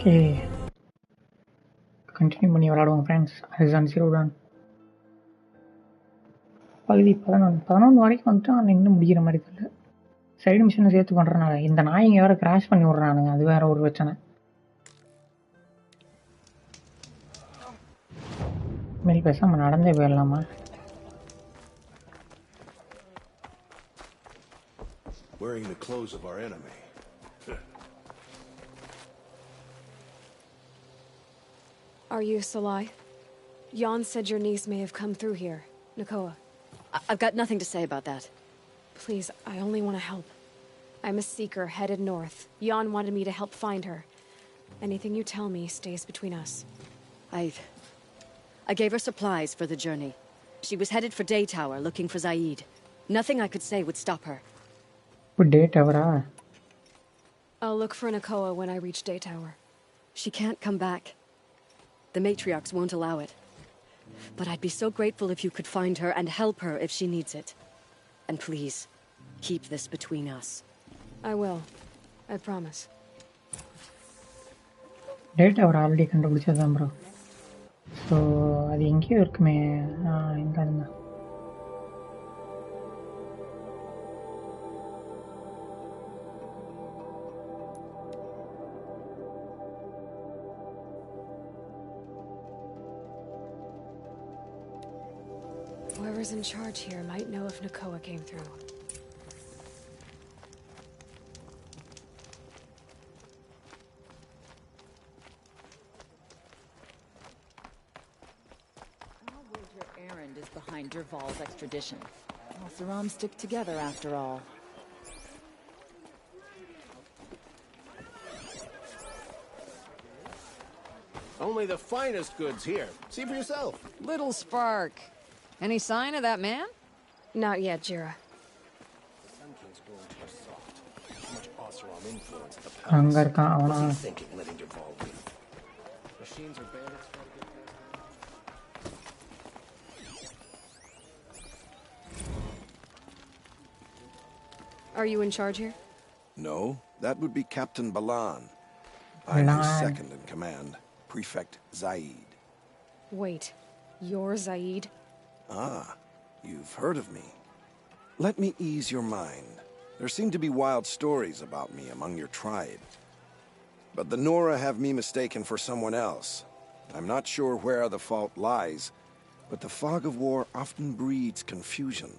Okay, continue பண்ணி விளாடுவோம் friends. அதுதான் Zero Dawn பகுதி 11 வரைக்கும் வந்துட்டு நான் இன்னும் முடிகிற மாதிரி தெரியல. சைடு மிஷினை சேர்த்து பண்ணுறனால இந்த நாய்ங்க வேறு கிராஷ் பண்ணி விட்றானுங்க, அது வேற ஒரு பிரச்சனை. மேல் பேசாமல் நடந்தே போயிடலாமா? Wearing the clothes of our enemy. Are you Aloy? Jan said your niece may have come through here. Nakoa. I've got nothing to say about that. Please, I only want to help. I'm a seeker headed north. Jan wanted me to help find her. Anything you tell me stays between us. I gave her supplies for the journey. She was headed for Day Tower looking for Zaid. Nothing I could say would stop her. For Day Tower? I'll look for Nakoa when I reach Day Tower. She can't come back. The matriarchs won't allow it. But I'd be so grateful if you could find her and help her if she needs it. And please, keep this between us. I will. I promise. Day Tower already கண்டுபிடிச்சதான் bro. So அது எங்கேயோ இருக்குமே. எங்க இருந்தா? Whoever's in charge here might know if Nakoa came through. I'll wager Erend is behind Derval's extradition. All Saram stick together after all. Only the finest goods here. See for yourself. Little spark. Any sign of that man? Not yet, Jira. Sun King's growing too soft. Too much Oseram influence at the அங்க palace. இருக்கான் அவனா? What's he thinking, letting Derval win? Machines or bandits try to get back? Are you in charge here? No, that would be Captain Balan. I'm his second in command, Prefect Zaid. Wait, you're Zaid? Ah, you've heard of me. Let me ease your mind. There seem to be wild stories about me among your tribe. But the Nora have me mistaken for someone else. I'm not sure where the fault lies, but the fog of war often breeds confusion.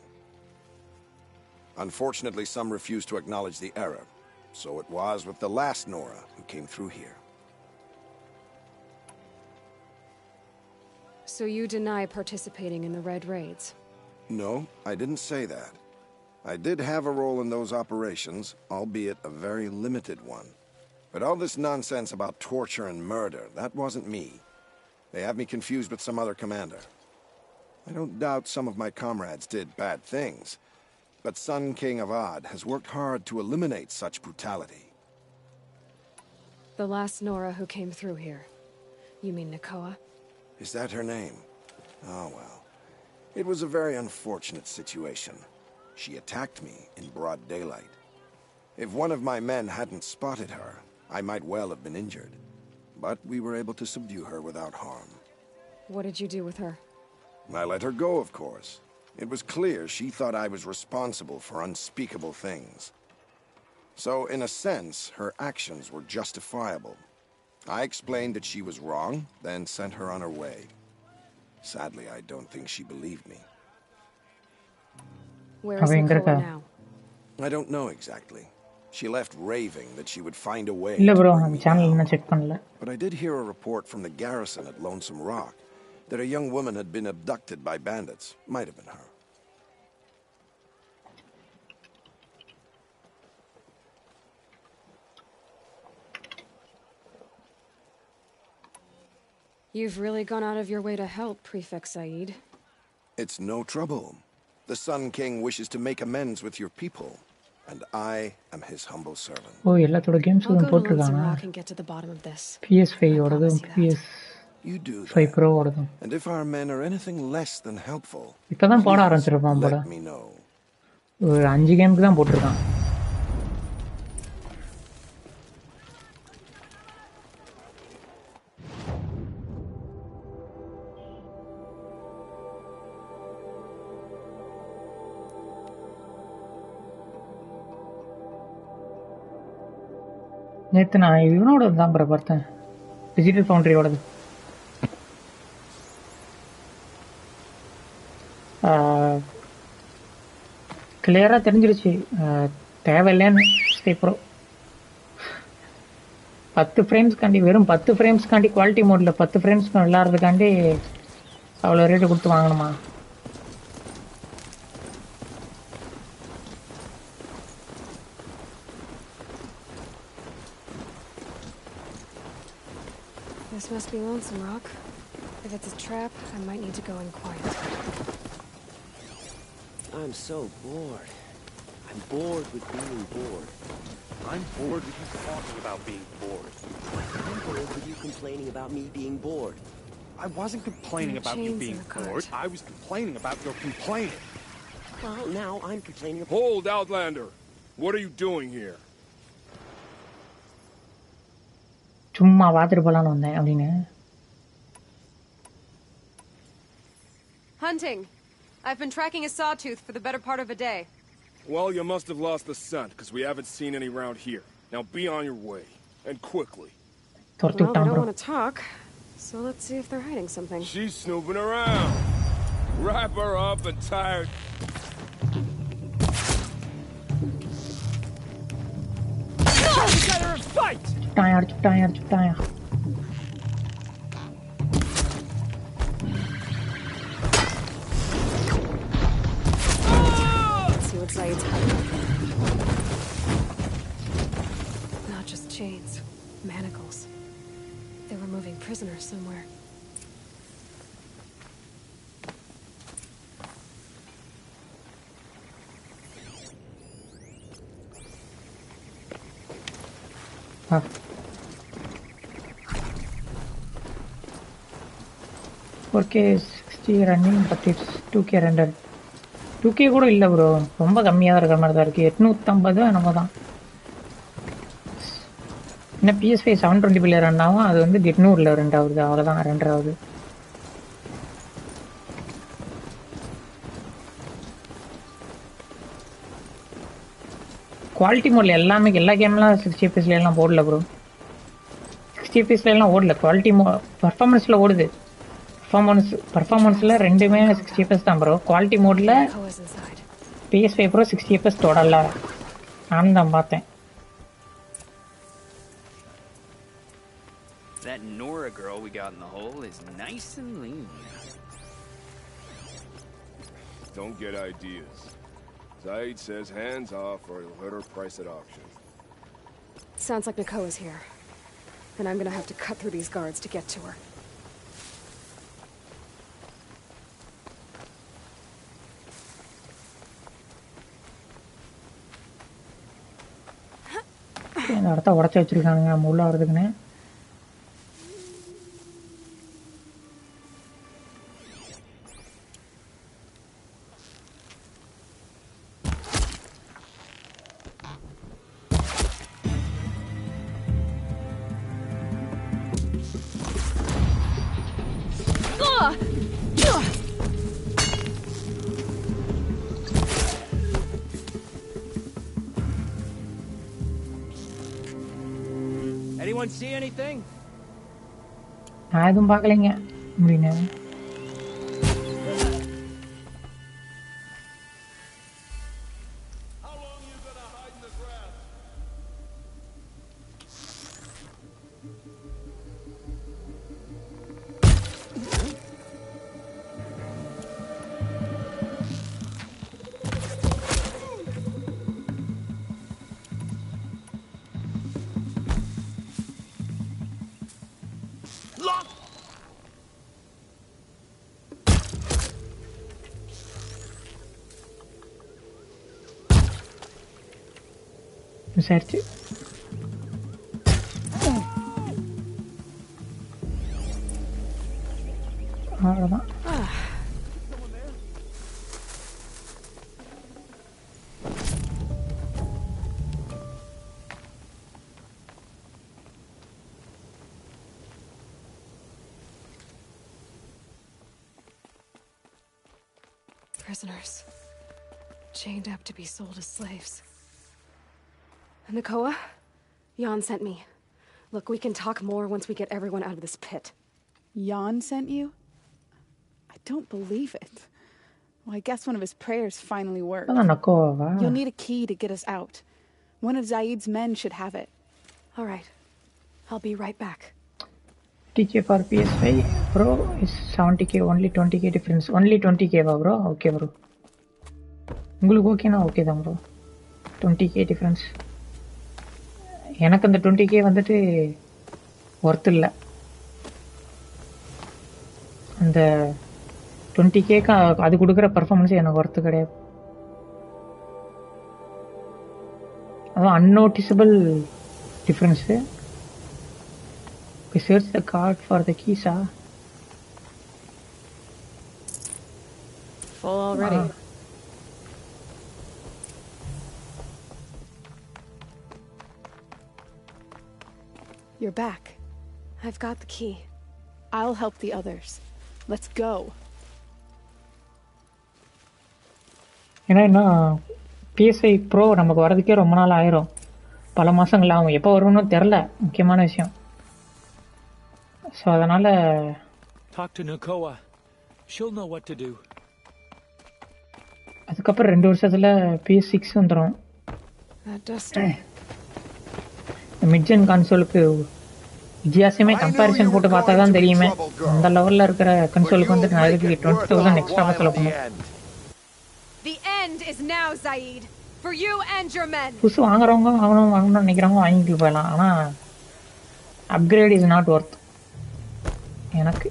Unfortunately, some refuse to acknowledge the error. So it was with the last Nora who came through here. So you deny participating in the Red Raids? No, I didn't say that. I did have a role in those operations, albeit a very limited one. But all this nonsense about torture and murder, that wasn't me. They have me confused with some other commander. I don't doubt some of my comrades did bad things, but Sun King Avad has worked hard to eliminate such brutality. The last Nora who came through here. You mean Nakoa? Is that her name? Oh well. It was a very unfortunate situation. She attacked me in broad daylight. If one of my men hadn't spotted her, I might well have been injured. But we were able to subdue her without harm. What did you do with her? I let her go, of course. It was clear she thought I was responsible for unspeakable things. So, in a sense, her actions were justifiable. I explained that she was wrong, then sent her on her way. Sadly, I don't think she believed me. Where is Nakoa now? I don't know exactly. She left raving that she would find a way. இல்ல bro, அந்த channel என்ன check பண்ணல. But I did hear a report from the garrison at Lonesome Rock that a young woman had been abducted by bandits. Might have been her. You've really gone out of your way to help, Prefect Zaid. It's no trouble. The Sun King wishes to make amends with your people, and I am his humble servant. ஓ, எல்லாத்தோட கேம்ஸும் போட்டுருக்காங்க. And get to the bottom of this. PS5 ஓடதும் You do PS5 Pro ஓடதும். And if our men are anything less than helpful, இப்பதான் போட ஆரம்பிச்சிருப்பான் போல. let me know. ஒரு 5 கேமுக்கு தான் போட்டுருக்கான். நேற்று நான் இவனோட தான் ப்ரோ பார்த்தேன், டிஜிட்டல் ஃபவுண்டரியோடது. கிளியராக தெரிஞ்சிருச்சு தேவையில்லைன்னு. ப்ரோ 10 ஃப்ரேம்ஸ்க்காண்டி, வெறும் 10 ஃப்ரேம்ஸ்க்காண்டி குவாலிட்டி மோடில் 10 ஃப்ரேம்ஸ்க்கு விளாட்றதுக்காண்டி அவ்வளோ ரேட்டு கொடுத்து வாங்கணுமா? This must be Lonesome Rock. If it's a trap, I might need to go in quiet. I'm so bored. I'm bored with being bored. I'm bored with you talking about being bored. I'm bored with you complaining about me being bored. I wasn't complaining about you being bored. I was complaining about your complaining. Well, now I'm complaining. Hold, Outlander! What are you doing here? சும்மா பார்த்துட்டு போகலான்னு வந்தேன் அப்படின்னு. Hunting. I've been tracking a sawtooth for the better part of a day. Well, you must have lost the scent, because we haven't seen any around here. Now be on your way. And quickly. Well, they don't want to talk, so let's see if they're hiding something. She's snooping around. Wrap her up and tie her... Get her and fight! அடிச்சுட்டாயா. Let's see what Zaid's hiding. Not just chains, manacles. They were moving prisoners somewhere. Okay 60 running, but it's 2K render. 2K கூட இல்லை bro, ரொம்ப கம்மியாக தான் இருக்கிற மாதிரி தான் இருக்குது. 850 நம்ம தான். இன்னும் PS5 720p ரன் ஆகும், அது வந்து 800 ரெண்டாவது, அவ்வளோதான் ரெண்டாவது. குவாலிட்டி மோடில் எல்லாமே, எல்லா கேம்லாம் 60 FPS எல்லாம் போடல ப்ரோ. 60 FPS எல்லாம் ஓடல, குவாலிட்டி பர்ஃபார்மன்ஸில் ஓடுது. பர்ஃபார்மன்ஸில் ரெண்டுமே 60 FPS தான் ப்ரோ. குவாலிட்டி மோடில் PS5 Pro 60 FPS தொடல. நான் தான் பார்த்தேன். That Nora girl we got in the hole is nice and lean. Don't get ideas. Zaid says hands off or he'll hurt her price at auction. Sounds like Nakoa's here. Then I'm gonna have to cut through these guards to get to her. இந்த இடத்த உடச்சி வச்சிருக்கானுங்க நம்ம உள்ள வர்றதுக்குன்னு. Anyone see anything? நான் எதுவும் பார்க்கலைங்க அப்படின்னு. Miss ஆயிடுச்சு. அவ்வளோதான். Prisoners, chained up to be sold as slaves. Nakoa, Jan sent me. Look, we can talk more once we get everyone out of this pit. Jan sent you? I don't believe it. Well, I guess one of his prayers finally worked. அதான் நக்கோவா? You'll need a key to get us out. One of Zaid's men should have it. All right. I'll be right back. 50k for PS5 bro is 70k, only 20k difference. Only 20k வா bro? Okay bro. உங்களுக்கு ஓகேனா okay தான் bro. 20k difference. எனக்கு அந்த 20k வந்துட்டு worth இல்ல. அந்த 20k அது கொடுக்குற பெர்ஃபார்மன்ஸ் எனக்கு ஒர்த் கிடையாது. அதான் அன்நோட்டிசபிள் difference. We search the card for the keys, Full already. You're back. I've got the key. I'll help the others. Let's go. ஏன்னா பிஎஸ்ஐ ப்ரோ நமக்கு வரதுக்கே ரொம்ப நாள் ஆயிரும், பல மாதங்கள் ஆகும். எப்போ வரும்னு தெரில, முக்கியமான விஷயம். ஸோ அதனால் Talk to Nakoa. She'll know what to do. அதுக்கப்புறம் 2 வருஷத்தில் PS6 வந்துடும். மிட்ஜன் கன்சோலுக்கு வித்தியாசமே கம்பேரிசன் போட்டு பார்த்தா தான் தெரியுமே. அந்த லெவலில் இருக்கிற கன்சோலுக்கு வந்துட்டு நான் அதுக்கு 20,000 எக்ஸ்ட்ரா செலவு பண்ணும். The end is now, Zaid. For you and your men. புதுசு வாங்குறவங்க வாங்கணும்னு நினைக்கிறவங்க வாங்கிட்டு போயிடலாம். ஆனால் அப்கிரேட் இஸ் நாட் ஒர்த் எனக்கு.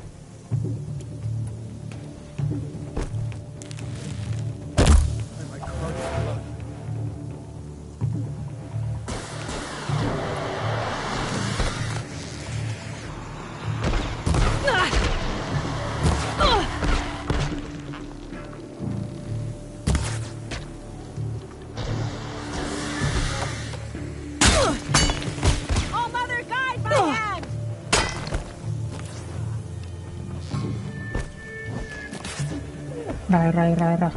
Ra.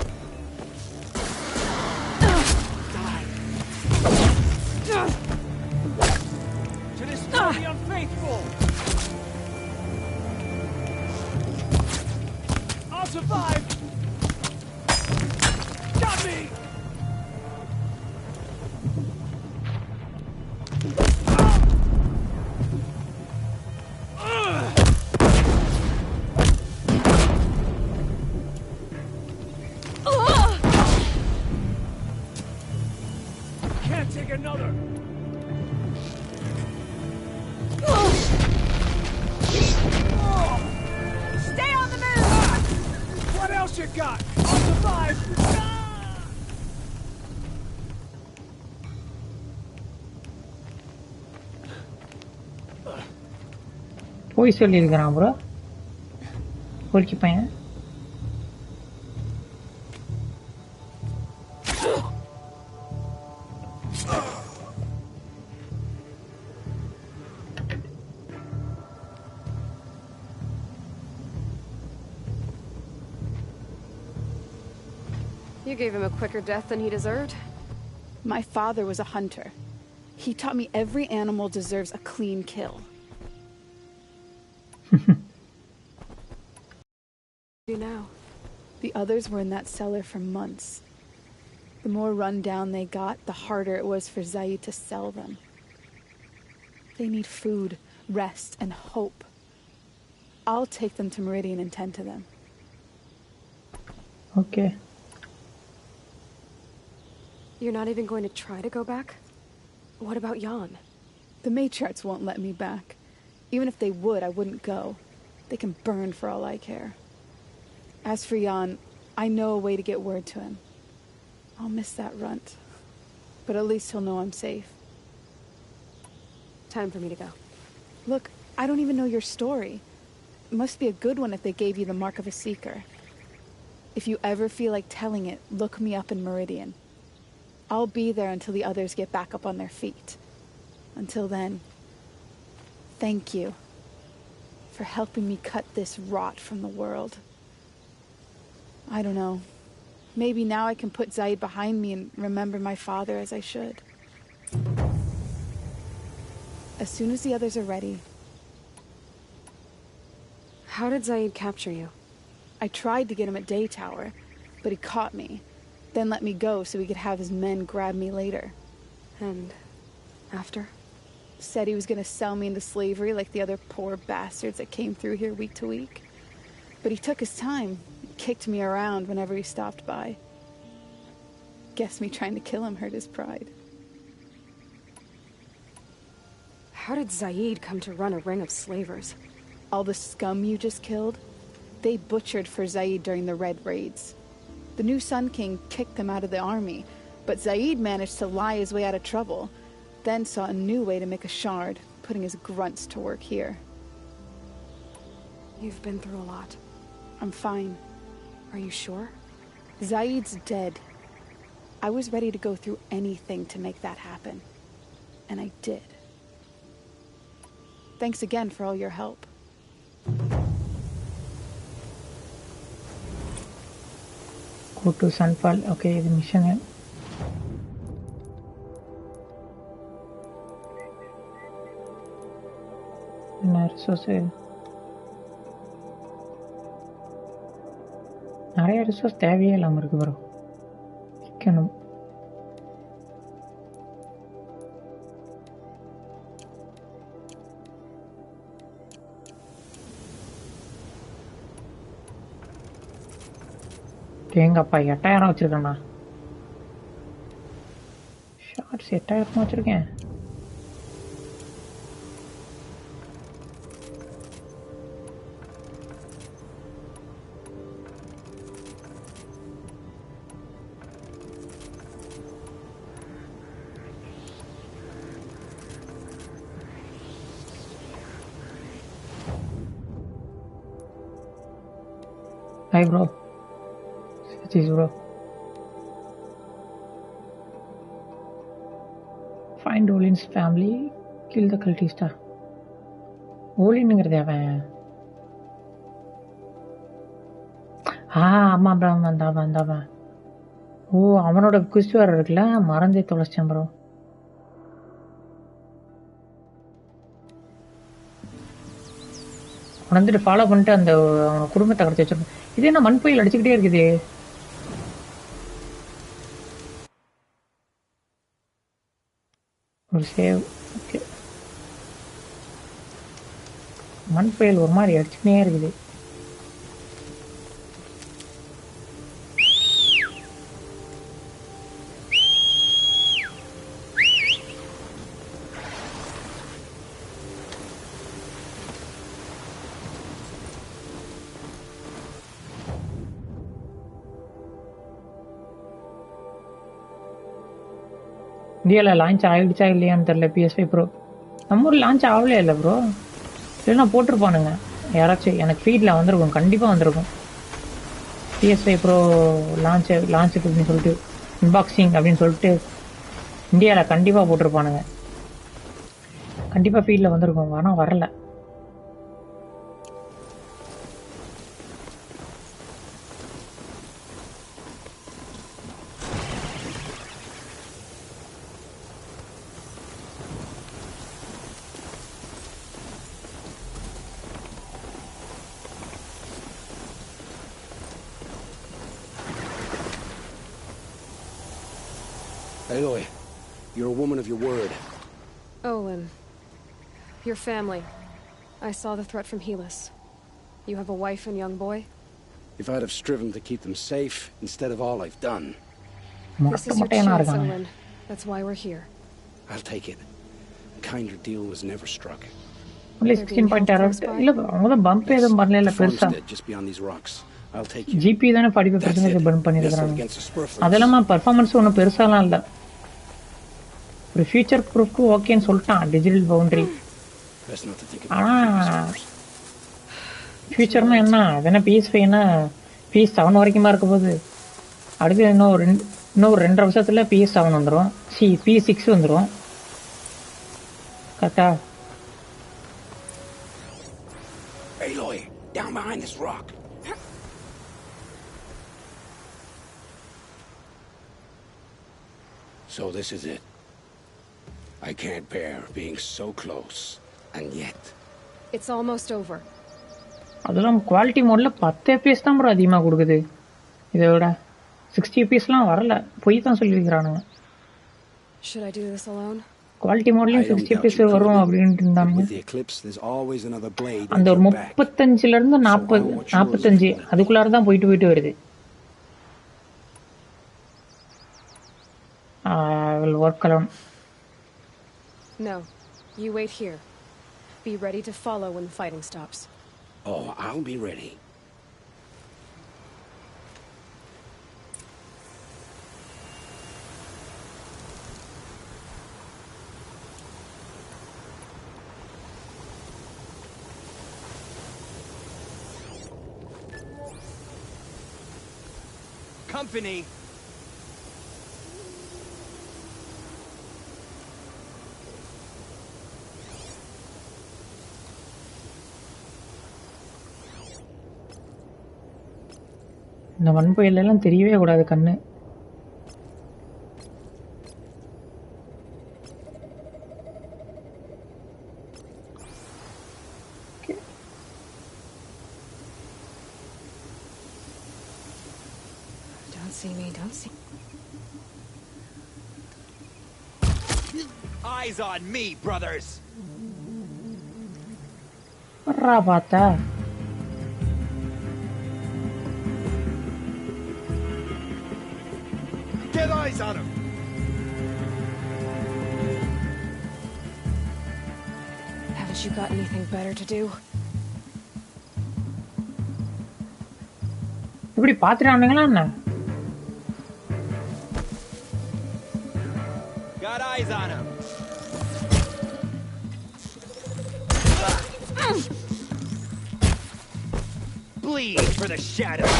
To destroy the unfaithful. I'll survive. Got me. Another. Stay on the move. What else you got? I'll survive. போய் சொல்லியிருக்கிறான் ப்ரோ பொறுக்கி பையன். You gave him a quicker death than he deserved? My father was a hunter. He taught me every animal deserves a clean kill. You know. The others were in that cellar for months. The more run down they got, the harder it was for Zaid to sell them. They need food, rest, and hope. I'll take them to Meridian and tend to them. Okay. You're not even going to try to go back? What about Jan? The matriarchs won't let me back. Even if they would, I wouldn't go. They can burn for all I care. As for Jan, I know a way to get word to him. I'll miss that runt. But at least he'll know I'm safe. Time for me to go. Look, I don't even know your story. It must be a good one if they gave you the mark of a seeker. If you ever feel like telling it, look me up in Meridian. I'll be there until the others get back up on their feet. Until then, thank you for helping me cut this rot from the world. I don't know. Maybe now I can put Zaid behind me and remember my father as I should. As soon as the others are ready. How did Zaid capture you? I tried to get him at Day Tower, but he caught me. Then let me go so he could have his men grab me later. And after? Said he was gonna sell me into slavery like the other poor bastards that came through here week to week. But he took his time, kicked me around whenever he stopped by. Guess me trying to kill him hurt his pride. How did Zaid come to run a ring of slavers? All the scum you just killed, they butchered for Zaid during the Red Raids. The new Sun King kicked them out of the army, but Zaid managed to lie his way out of trouble, then saw a new way to make a shard, putting his grunts to work here. You've been through a lot. I'm fine. Are you sure? Zaid's dead. I was ready to go through anything to make that happen. And I did. Thanks again for all your help. Go to Sunfall. Okay, the mission. Resource. நிறைய resource தேவையே இல்லாமல் இருக்கு bro. விற்கணும். எங்கப்பா 8000 வச்சிருக்கேண்ணா. Shorts 8000 வச்சிருக்கேன். Hi bro. Jeez bro. Find Olin's family. Kill the cultist. Olinங்கிறது அவன். ஆமா bro வந்தவன். ஓ அவனோட குவிஸ் வேற இருக்குல்ல, மறந்தே தொலைச்சேன் ப்ரோ. வந்துட்டு ஃபாலோ பண்ணிட்டு அந்த அவன குடும்பத்தை கடத்தி வச்சிருப்பேன். இது என்ன மண் புயல் அடிச்சுக்கிட்டே இருக்குது. ஒரு சேவ். ஓகே, மண் புயல் ஒரு மாதிரி அடிச்சுக்கிட்டே இருக்குது. இந்தியாவில் லான்ச் ஆகிடுச்சா இல்லையான்னு தெரில PS5 ப்ரோ. நம்ம ஊர் லான்ச் ஆகவே இல்லை ப்ரோ. இல்லைன்னா போட்டிருப்பானுங்க யாராச்சும். எனக்கு ஃபீடில் வந்திருக்கும், கண்டிப்பாக வந்திருக்கும். PS5 ப்ரோ லான்ச்சுக்கு அப்படின்னு சொல்லிட்டு அன்பாக்சிங் அப்படின்னு சொல்லிட்டு இந்தியாவில் கண்டிப்பாக போட்டிருப்பானுங்க. கண்டிப்பாக ஃபீடில் வந்திருக்கும், ஆனால் வரல. Aloy, you're a woman of your word. Oh, and your family. I saw the threat from Helis. You have a wife and young boy? If I'd have striven to keep them safe instead of all I've done. This is your chance, Owen. That's why we're here. I'll take it. A kinder deal was never struck. Only 16 error. இல்ல அவங்க தான் pump ஏதும் பண்ணல பெருசா. Just beyond these rocks. I'll take you. GP தான 45% pump பண்ணிருக்காங்க. அதெல்லாம் performance ஒன்றும் பெருசாலாம் இல்ல. ஒரு ஃபியூச்சர் ப்ரூஃப்க்கு ஓகேன்னு சொல்லிட்டான் டிஜிட்டல் பவுண்டரி. ஆனால் ஃபியூச்சர்னா என்ன, அது என்ன PS5 என்ன PS7 வரைக்குமா இருக்க போகுது. அடுத்து இன்னும் ஒரு 2.5 வருஷத்துல PS7 வந்துடும். PS6 வந்துடும் கரெக்டா. Aloy, down behind this rock. So this is it. I can't bear being so close, and yet. It's almost over. அதெல்லாம் குவாலிட்டி மோட்ல 10 FPS தான் ப்ரோ அதிகமாக கொடுக்குது. இதை விட 60 FPSலாம் வரல, பொய் தான் சொல்லியிருக்கிறானுங்க. Should I do this alone? Quality மோட்லயும் 60 FPS வரும் அப்படின்ட்டு இருந்தாங்க. அந்த ஒரு 35ல 45 அதுக்குள்ளார தான் போயிட்டு வருது. I will work alone. No, you wait here. Be ready to follow when the fighting stops. Oh, I'll be ready. Company. இந்த வன்புயல் எல்லாம் தெரியவே கூடாது கண்ணு. Don't see me, don't see. Eyes on me, brothers. வர்றா பார்த்தா. Get eyes on him! Haven't you got anything better to do? இப்படி பாத்துறானுங்களா என்ன? Got eyes on him. Bleed for the shadow.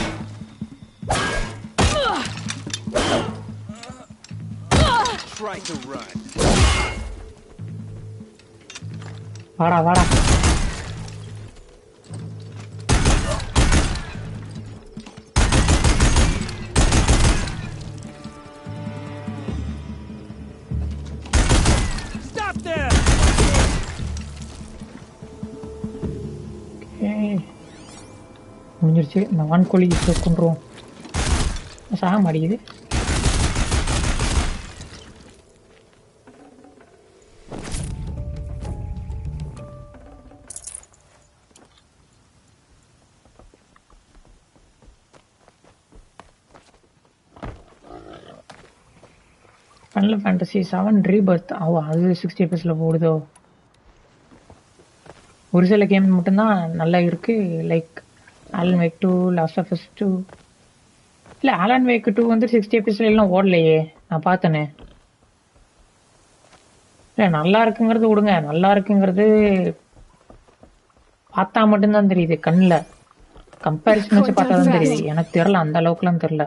Try to run. வாடா வாடா. Stop there. முடிஞ்சிருச்சு. இந்த வான்கோழி கொண்டுருவோம். சாக மாட்டேங்குது. Final Fantasy 7 Rebirth. அது 60 FPSல போடுதோ. ஒரு சில கேம் மட்டும்தான் நல்லா இருக்கு. Like Alan Wake 2, Last of Us 2. இல்லை Alan Wake 2 வந்து 60 FPSல எல்லாம் ஓடலையே, நான் பார்த்தேனே. இல்லை நல்லா இருக்குங்கிறது விடுங்க, நல்லா இருக்குங்கிறது பார்த்தா மட்டும்தான் தெரியுது கண்ணில். கம்பேரிசன் வச்சு பார்த்தா தான் தெரியுது. எனக்கு தெரியல, அந்த அளவுக்குலாம் தெரியல.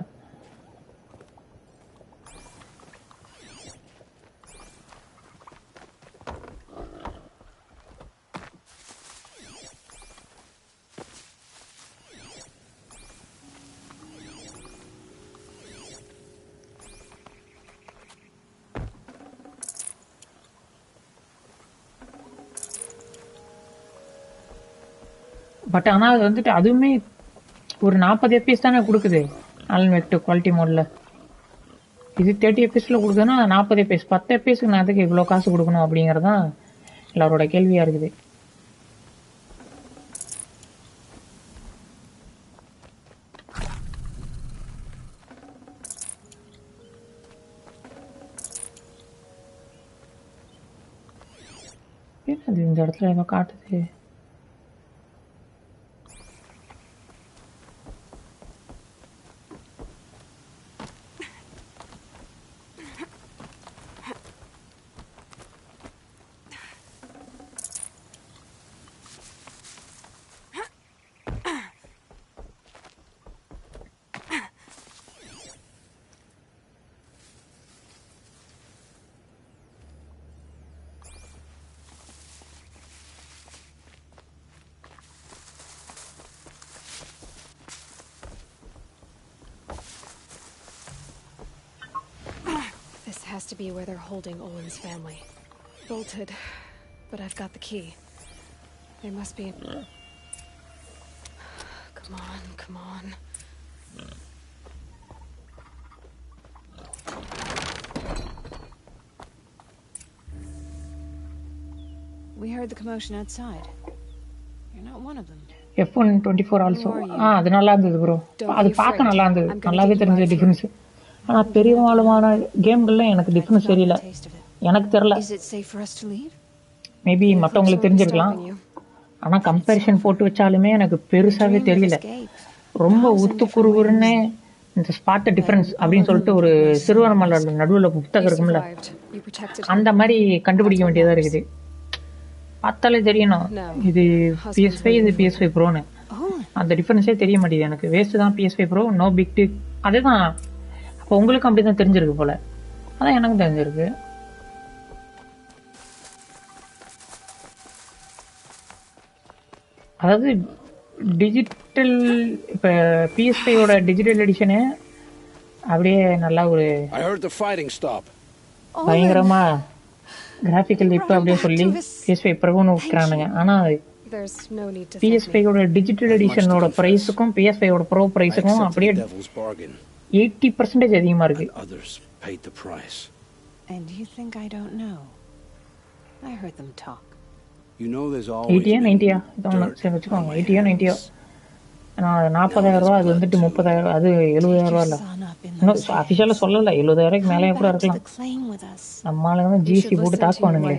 பட் ஆனால் அது வந்துட்டு அதுவுமே ஒரு 40 FPS தானே கொடுக்குது Alan Wake 2 குவாலிட்டி மோடில். இது 30 FPSல கொடுக்குதுன்னா 40 FPS 10 FPSக்கு நான் அதுக்கு இவ்வளோ காசு கொடுக்கணும் அப்படிங்கிறது தான் எல்லாரோட கேள்வியாக இருக்குது. அது இந்த இடத்துல ஏதோ காட்டுது. This has to be where they're holding Owen's family. bolted, but I've got the key. They must be... Come on. We heard the commotion outside. You're not one of them. F1 24 also. அது நல்லா இருந்தது bro. அது பார்க்க நல்லா இருந்தது. நல்லாவே தெரிஞ்ச difference. ஆனா பெரியவாளுமான கேம்கள்ல எனக்கு டிஃபரன்ஸ் தெரியல. எனக்கு தெரியல. மேபி மற்றவங்களுக்கு தெரிஞ்சிருக்கலாம். ஆனா கம்பேரிஷன் போட்டு வச்சாலுமே எனக்கு பெருசாவே தெரியல. ரொம்ப உத்து குறுகுறுன்னு இந்த ஸ்பாட் டிஃபரன்ஸ் அப்படின்னு சொல்லிட்டு ஒரு சிறுவர்மலர் நடுவில் புத்தகம் இருக்கும்ல, அந்த மாதிரி கண்டுபிடிக்க வேண்டியதா இருக்குது. பார்த்தாலே தெரியணும் இது PS5 இது PS5 ப்ரோன்னு. அந்த டிஃபரன்ஸே தெரிய மாட்டேங்குது எனக்கு. வேஸ்ட் தான் PS5 bro, no big tick. அதுதான் அப்போ உங்களுக்கும் அப்படி தான் தெரிஞ்சிருக்கு போல. அதான் எனக்கும் தெரிஞ்சிருக்கு. அதாவது டிஜிட்டல் இப்போ PS5ஓட டிஜிட்டல் எடிஷனு அப்படியே நல்லா ஒரு பயங்கரமா கிராஃபிக்கல் இப்போ அப்படியே சொல்லி PS5 ப்ரோன்னு விற்கிறானுங்க. ஆனால் PS5ஓட டிஜிட்டல் எடிஷனோட ப்ரைஸுக்கும் PS5ஓட ப்ரோ ப்ரைஸுக்கும் அப்படியே 80% அதிகமாக இருக்கு. And you think I don't know? I heard them talk. You know there's always 80 90 இதான் சரி வச்சுக்கோங்க. 80 90 நான் 40,000 ரூபா, அது வந்துட்டு 30,000, அது 70,000 ரூபா. இல்லை இன்னும் அஃபிஷியலாக சொல்லலை. 70,000 மேலே கூட இருக்கலாம். நம்மளால தான் GC போட்டு தாக்குவானுங்களே.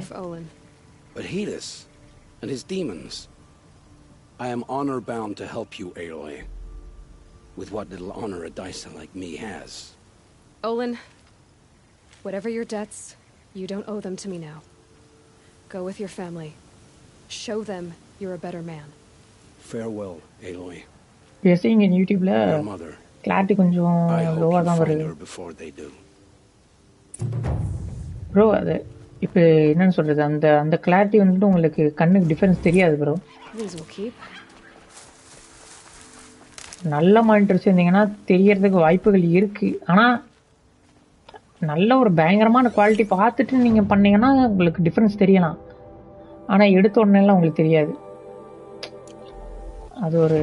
But Helis and his demons. I am honor bound to help you, Aloy, with what little honor a dicer like me has. Olin, whatever your debts, you don't owe them to me now. Go with your family. Show them you're a better man. Farewell, Aloy. We are seeing in YouTubeல clarity கொஞ்சம் லோவாக தான் வருது bro. அது இப்போ என்னன்னு சொல்றது, அந்த அந்த கிளாரிட்டி வந்துட்டு உங்களுக்கு கண்ணுக்கு டிஃபரன்ஸ் தெரியாது ப்ரோ. நல்ல மானிட்டர்ஸ் இருந்தீங்கன்னா தெரியறதுக்கு வாய்ப்புகள் இருக்கு. ஆனால் நல்ல ஒரு பயங்கரமான குவாலிட்டி பார்த்துட்டு நீங்கள் பண்ணீங்கன்னா உங்களுக்கு டிஃப்ரென்ஸ் தெரியலாம். ஆனால் எடுத்த உடனேலாம் உங்களுக்கு தெரியாது. அது ஒரு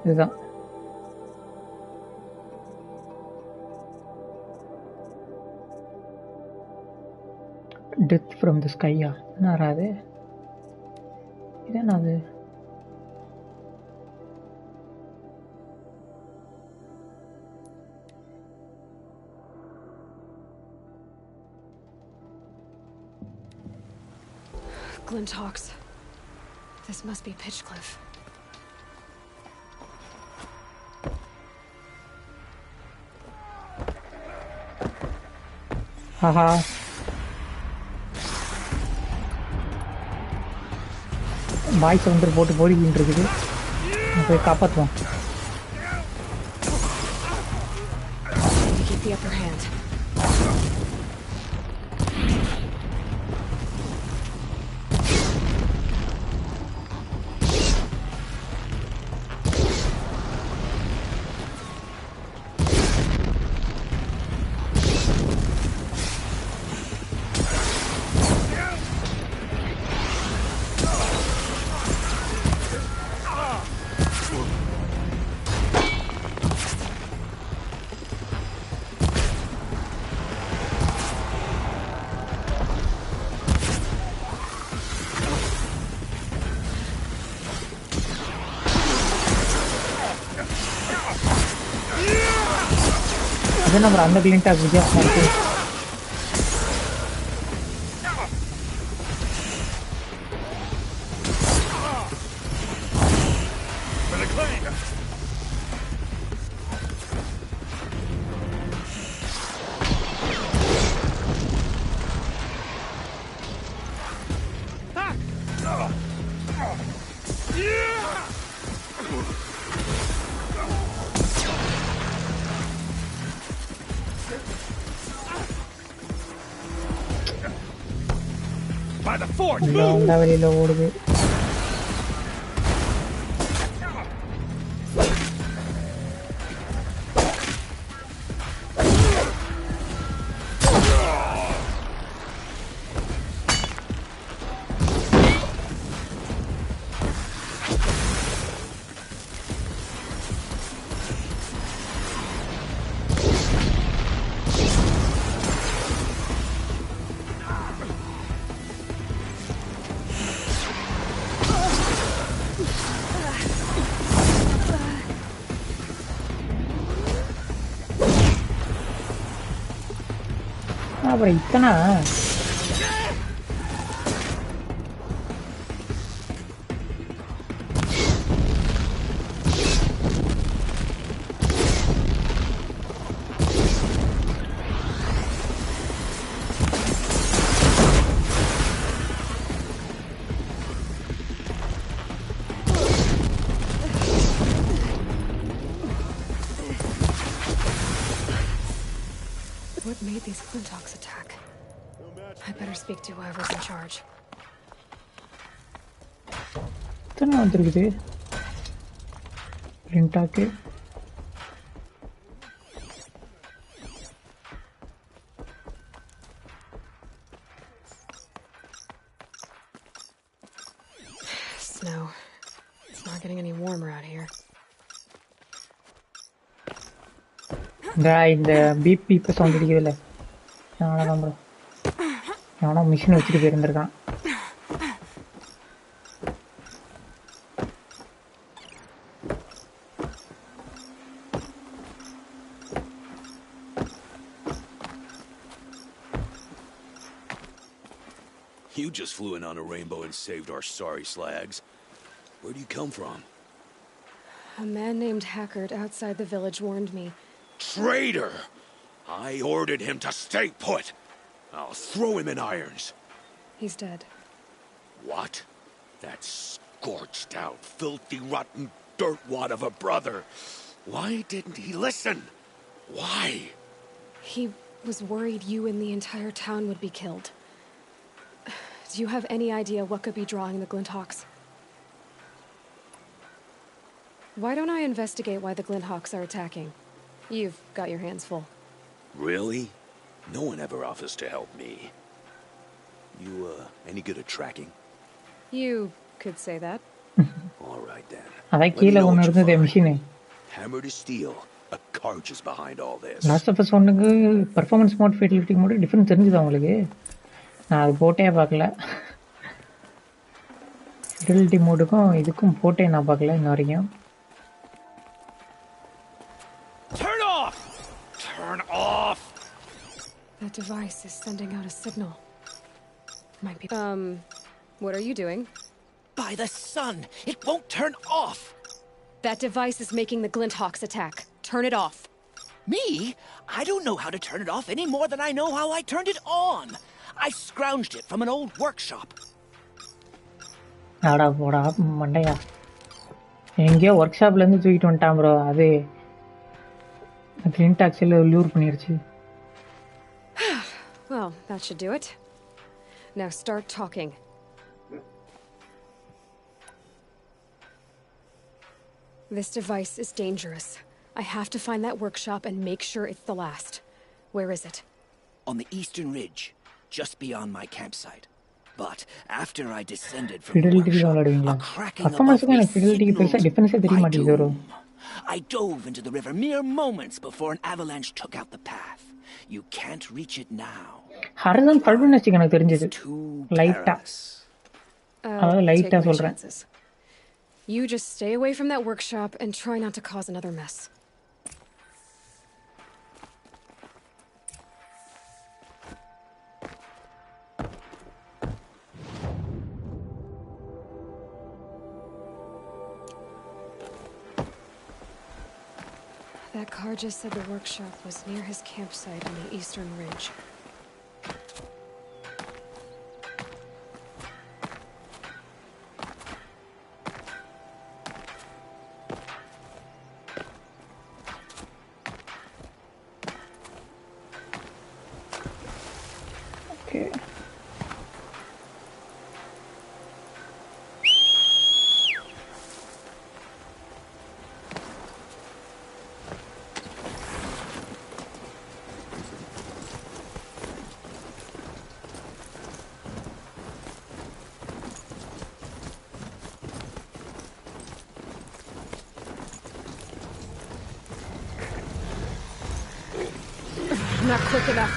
இதுதான். டெத் ஃப்ரம் தி ஸ்கையா என்ன வராது? இதான் அது Glint Hawks. This must be Pitchcliff. haha. Bye sounder போட்டு போடிக்கிட்டு இருக்குது. போய் காப்பாற்றுவோம். Keep the upper hand. அது நம்ம அந்த கிளின்டாக் வித்தியாசமாக இருக்கு. எல்லா வெளியில ஓடுது. bro இத்தனை What made these Flintox attack? I better speak to whoever's in charge. இத்தனை வந்துருக்குது லிண்டாக்கு Snow. It's not getting any warmer out here. இந்த பிபி இப்போ சவுண்ட் அடிக்குதுல்ல அவ்வளோதான் ப்ரோ எவனோ மிஷின் வச்சுட்டு போயிருந்திருக்கான் You just flew in on a rainbow and saved our sorry slags. Where do you come from? A man named Hackard outside the village warned me. Traitor! I ordered him to stay put. I'll throw him in irons. He's dead. What? That scorched out, filthy, rotten dirtwad of a brother. Why didn't he listen? Why? He was worried you and the entire town would be killed. Do you have any idea what could be drawing the Glinthawks? Why don't I investigate why the Glinthawks are attacking? You've got your hands full. Really? No one ever offers to help me. You, any good at tracking? You could say that. All right, then. அதான் கீழே ஒன்று இருந்தது machine Hammer to steel. A carj is behind all this. Last of us ஒன்றுக்கு performance mode ஃபெசிலிட்டிக்கு மட்டும் difference தெரிஞ்சுது அவங்களுக்கு நான் அது போட்டே பார்க்கல ஃபெசிலிட்டி மோடுக்கும் இதுக்கும் போட்டே நான் பார்க்கல இன்ன வரைக்கும் Turn off! Turn off! That device is sending out a signal. Might be. What are you doing? By the sun! It won't turn off! That device is making the Glinthawks attack. Turn it off. Me? I don't know how to turn it off any more than I know how I turned it on. I scrounged it from an old workshop. ஆடா போடா மண்டையா எங்கேயோ work ஷாப்லேருந்து தூக்கிட்டு வந்துட்டான் bro அது clean டாக்ஸில் லூர் பண்ணிடுச்சு Well, that should do it. Now start talking. This device is dangerous. I have to find that workshop and make sure it's the last. Where is it? On the eastern ridge, just beyond my campsite. But after I descended from the ஃபிடலிட்டிக்கு workshop, விளையாடுவீங்களா a cracking above பர்ஃபார்மன்ஸுக்கு me எனக்கு ஃபிடலிட்டிக்கு பெருசாக டிஃபரன்ஸே தெரிய signaled my மாட்டேங்குது bro doom. I dove into the river mere moments before an avalanche took out the path. You can't reach it now. ஹரதன் பல்பனஸ்டிக் எனக்கு தெரிஞ்சது Too லைட்டா perilous. அதாவது Take லைட்டா my சொல்றேன் chances. You just stay away from that workshop and try not to cause another mess. That car just said the workshop was near his campsite on the eastern ridge. Okay. Not quick enough.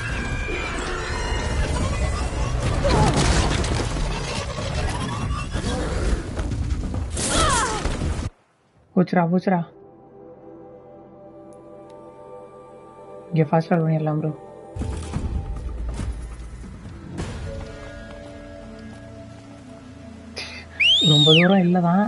போச்சுரா இங்கே fast forward பண்ணிடலாம் bro ரொம்ப தூரம் இல்லை தான்.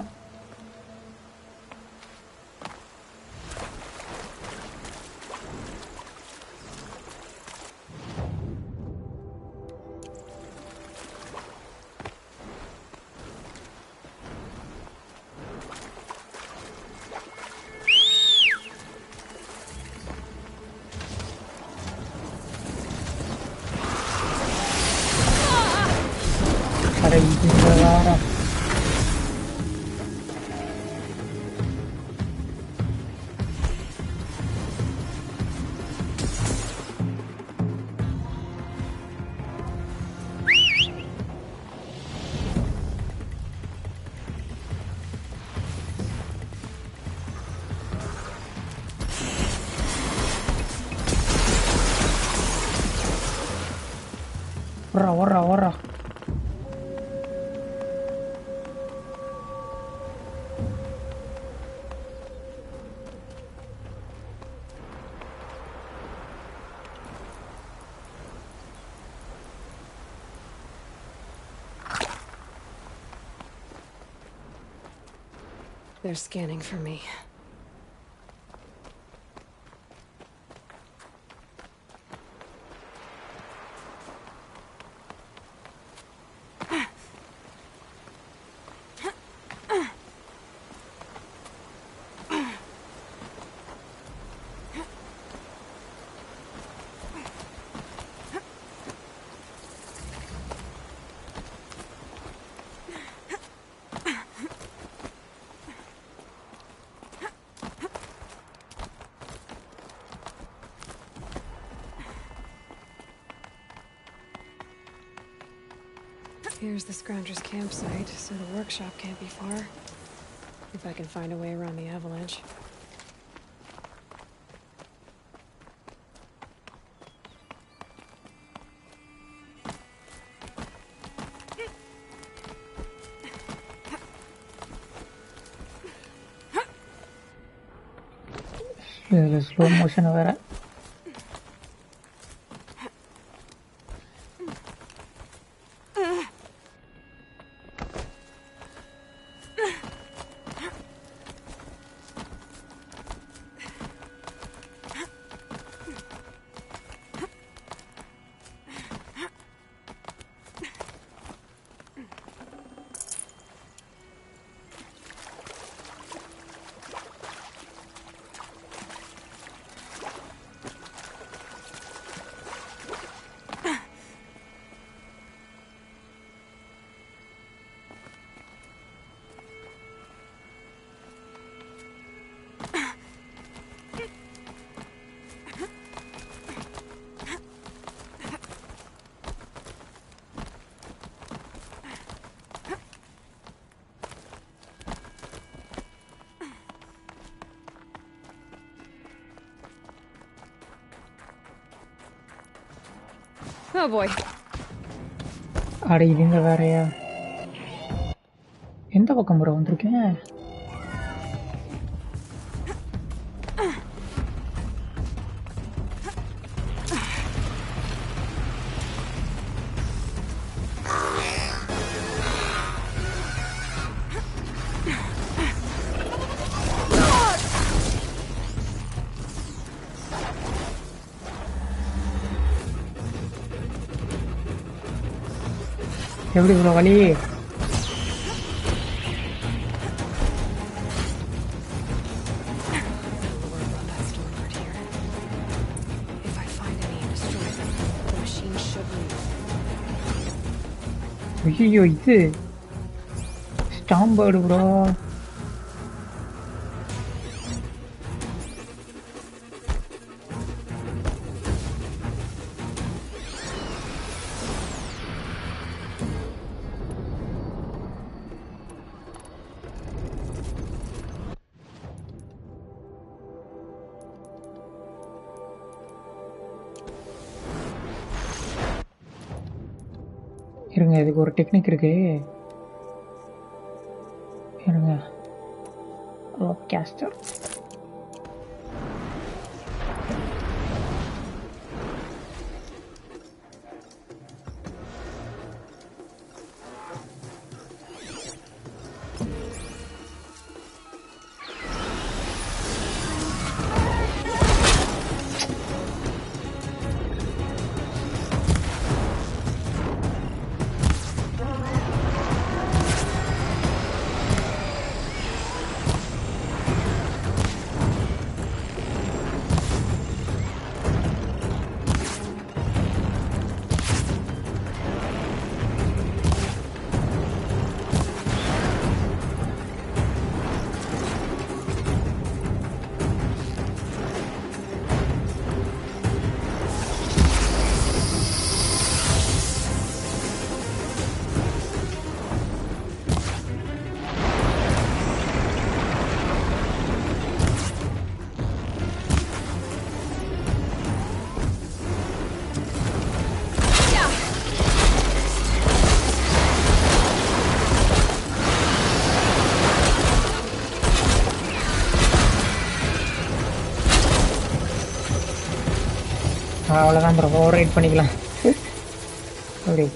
ஓடுறா. They're scanning for me. Here's the Scrounger's campsite, so the workshop can't be far. If I can find a way around the avalanche. Slow motion வேற. Oh boy. அட இதுங்க வேறயா? எந்த பக்கம் ப்ரோ வந்திருக்கேன்? எப்படி ப்ரோ வழி? ஐயோ இது ஸ்டாம்பேர்டு ப்ரோ. இருங்க, இதுக்கு ஒரு டெக்னிக் இருக்கு. இருங்க, கேஸ்டர் அவ்வளோதான் ப்ரோ, ஓவர் ரைட் பண்ணிக்கலாம். அப்படி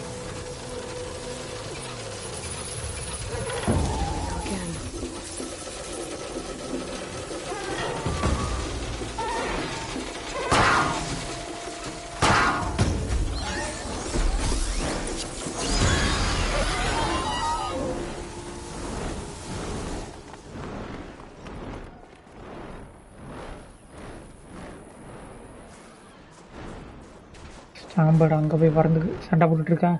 சாம்பாடு அங்கே போய் பறந்து சண்டை போட்டுட்டு இருக்கா.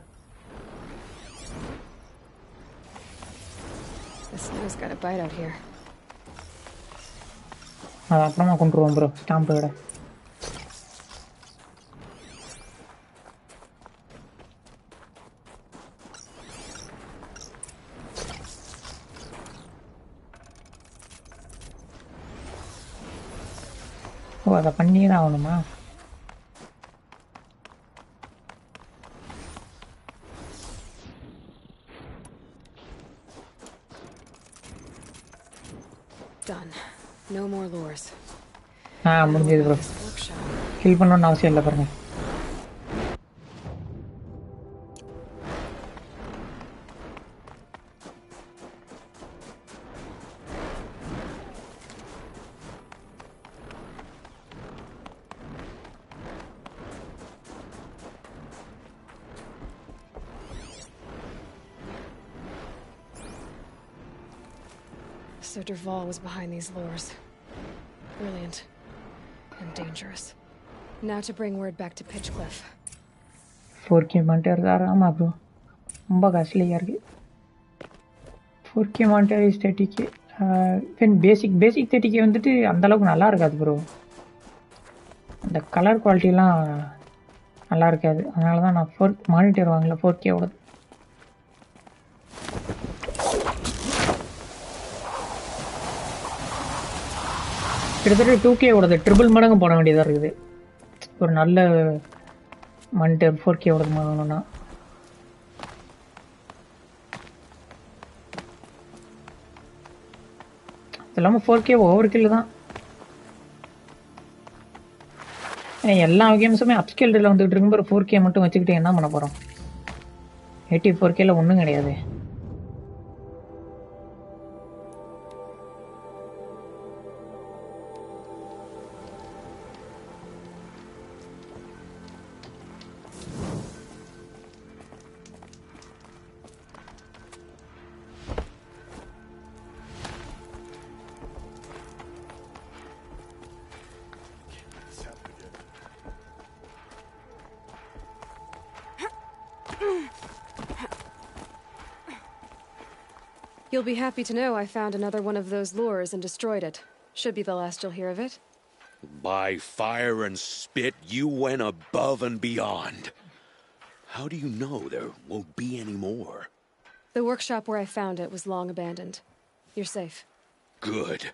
அது அப்புறமா கொண்டுருவோம் ப்ரோ ஸ்டாம்பு கடை. ஓ அதை பண்ணியே தான் ஆகணுமா? No more lures. முடிஞ்சது ப்ரோ. கில் பண்ணணும்னு அவசியம் இல்லை பாருங்க. So Dervahl was behind these lures. Brilliant. And dangerous. Now to bring word back to Pitchcliff. 4K monitor ஆமாம் ப்ரோ, ரொம்ப காஸ்ட்லியாக இருக்குது. 4K monitor is 30K. Then basic 30K வந்துட்டு அந்தளவுக்கு நல்லா இருக்காது ப்ரோ. அந்த கலர் குவாலிட்டிலாம் நல்லா இருக்காது. அதனால தான் நான் மானிட்டர் வாங்கல 4K. கிட்டத்தட்ட 2K ட்ரிபிள் மடங்கு போட வேண்டியதாக இருக்குது ஒரு நல்ல மானிட்டர் 4K வாங்கணும்னா. அது இல்லாமல் 4K ஓவர் கில் தான். எல்லா கேம்ஸுமே அப்ஸ்கேல்டில் வந்துகிட்டு இருக்கும்போது 4K மட்டும் வச்சுக்கிட்டு என்ன பண்ண போகிறோம்? 84Kல ஒன்றும் கிடையாது. You'll be happy to know I found another one of those lures and destroyed it. Should be the last you'll hear of it. By fire and spit, you went above and beyond. How do you know there won't be any more? The workshop where I found it was long abandoned. You're safe. Good.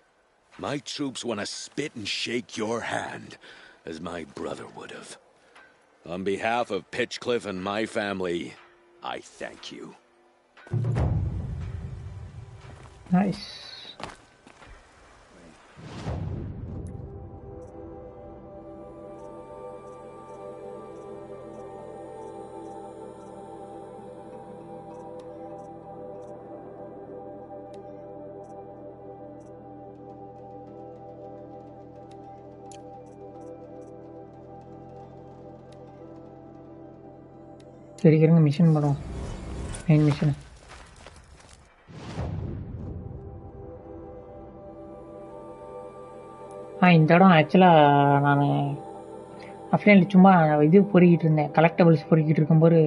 My troops want to spit and shake your hand, as my brother would have. On behalf of Pitchcliff and my family, I thank you. Nice. சரிங்க mission பண்ணுவோம். Main mission இந்த இடம் ஆக்சுவலாக நான் அஃப்லைனில் சும்மா இது பொறுக்கிட்டு இருந்தேன், collectibles பொறுக்கிட்டு இருக்கும்போது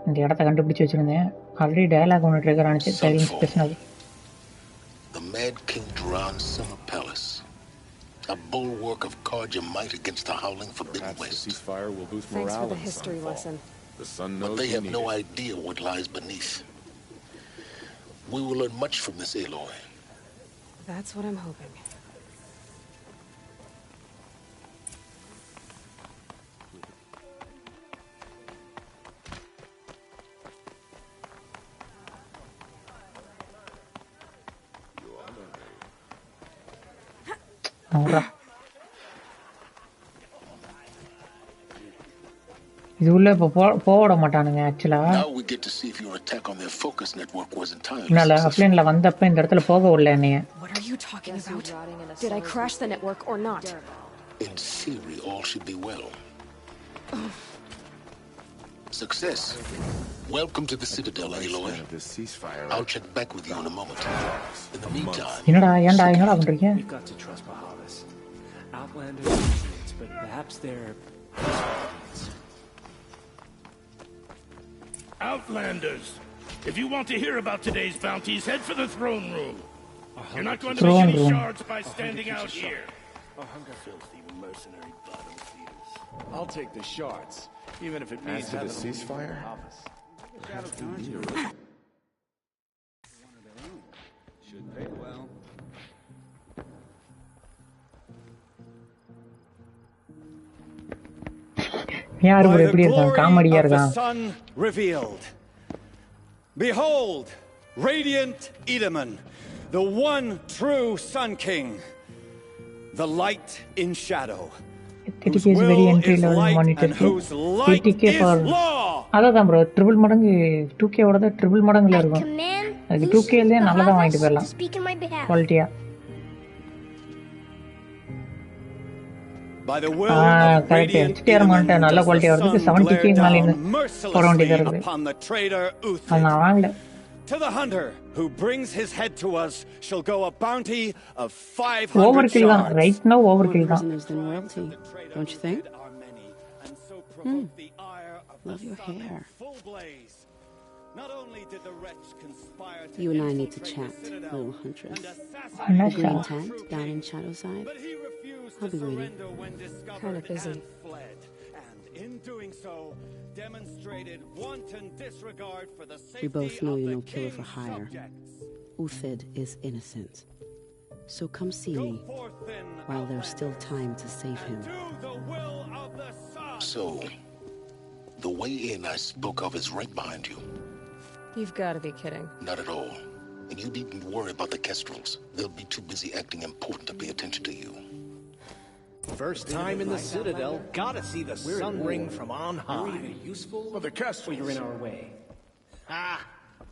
இந்த இடத்த கண்டுபிடிச்சி வச்சுருந்தேன். ஆல்ரெடி டயலாக் ஒன்று ட்ரிகர் ஆனிச்சு, சைலன்ஸ் பேசினது. The Mad King Duran's summer palace, a bulwark of Carja might against the howling Forbidden West. Thanks for the history lesson. But they have no idea what lies beneath. We will learn much from this Aloy. That's what I'm hoping. இதுள்ள போட மாட்டானுங்க ஆக்சுவலா. Now we get to see if your attack on their focus network was entirely நால successful. அப்ளைன்ல வந்தப்ப இந்த இடத்துல போக விடல என்னைய. What are you talking about? Did I crash the network or not? In theory, all should be well. Success. Welcome to the Citadel, Aloy. I'll check back with you in a moment. In the meantime... என்னடா பண்றீங்க? We've got to trust Bahalis. Outlanders, but perhaps they're... Outlanders! If you want to hear about today's bounties, head for the throne room. You're not going to Throne make any room. shards by standing out here. Filthy mercenary bottom feeders. I'll take the shards, even if it means having the ceasefire. Should pay well. யார் bro எப்படி இருக்கான்? காமெடியா இருக்கான். Sun revealed. Behold, radiant Edaman, the one true Sun King, the light in shadow. 30k is very entry level monitor. 30k for அதான் bro triple மடங்கு 2k ஓட triple மடங்குல இருக்கும். அது 2k ல நல்லதா வாங்கிட்டு போறலாம். குவாலிட்டியா. By the will of radiant Edaman, நல்ல குவாலிட்டியா வருது. 70k மேல இன்னும் போட வேண்டியதா இருக்கு. upon the traitor Uthid. நான் வாங்கல. To the hunter who brings his head to us shall go a bounty of 500 overkill தான். Right now overkill தான். Prisoners than royalty, don't you think? Love your hair. You and I need to chat, little huntress. The green tent down in Shadowside. I'll be waiting. Kind of busy. In doing so, demonstrated wanton disregard for the safety We both know of you're the no killer for king's hire. subjects. Uthid is innocent. So come see me while there's still time to save him. So, the way in I spoke of is right behind you. You've got to be kidding. Not at all. And you needn't worry about the Kestrels. They'll be too busy acting important to pay attention to you. First time in the Citadel, gotta see the sun ring from on high. Useful? Well, the Kestrels. You're in our way. Ah,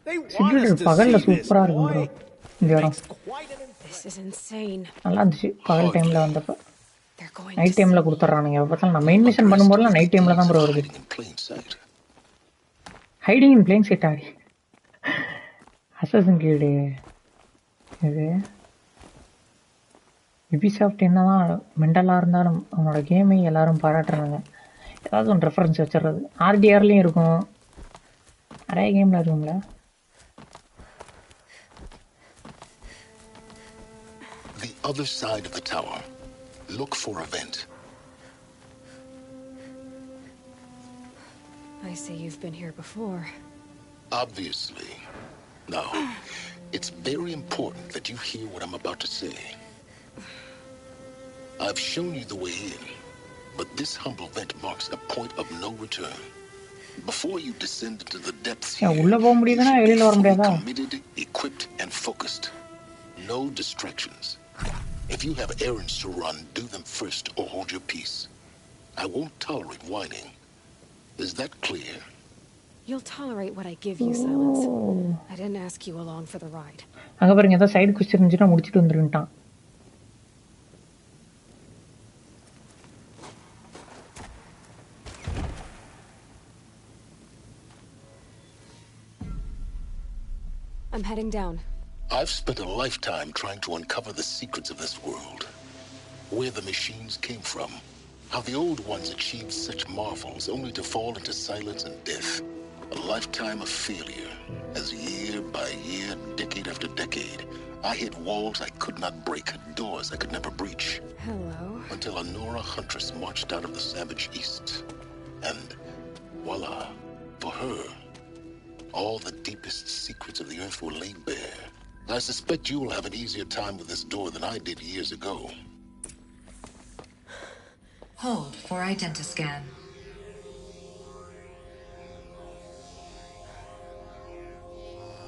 they want Citadel us to பகல்ல see this, சூப்பரா இருக்கும் bro. இந்த இடம் This is insane. நல்லா இருந்துச்சு பகல் டைம்ல வந்தப்ப. நைட் டைம்ல கொடுத்துறானுங்க. அப்பதான் நான் மெயின் மிஷன் பண்ணும்போதெல்லாம் நைட் டைம்ல தான் ப்ரோ வருது. Hiding in plane side Aadi. அசஸின் greet இது யுபிசாஃப்ட் என்னதான் மெண்டலாக இருந்தாலும் அவனோட கேமை எல்லாரும் பாராட்டுறாங்க. ஏதாவது ஒன்று ரெஃபரன்ஸ் வச்சிடுறது. ஆர்டிஆர்லேயும் இருக்கும், நிறைய கேமில் இருக்கும்ல. The other side of the tower. Look for a vent. I see you've been here before. Obviously. Now, it's very important that you hear what I'm about to say. I've shown you the way in, but this humble vent marks a point of no return. Before you descend into the depths here, உள்ள போக முடியுதுன்னா வெளியில வர முடியாதா? committed, equipped, and focused. No distractions. If you have errands to run, do them first or hold your peace. I won't tolerate whining. Is that clear? You'll tolerate what I give you, Silence. I didn't ask you along for the ride. அங்க பாருங்க ஏதாவது side குஸ்ட் இருந்துச்சுன்னா முடிச்சிட்டு வந்துருன்ட்டான். I'm heading down. I've spent a lifetime trying to uncover the secrets of this world. Where the machines came from. How the old ones achieved such marvels only to fall into silence and death. A lifetime of failure. As year by year, decade after decade, I hit walls I could not break, doors I could never breach. Hello. Until a Nora huntress marched out of the savage east. And voila, for her, all the deepest secrets of the earth were laid bare. I suspect you'll have an easier time with this door than I did years ago. Hold for identiscan.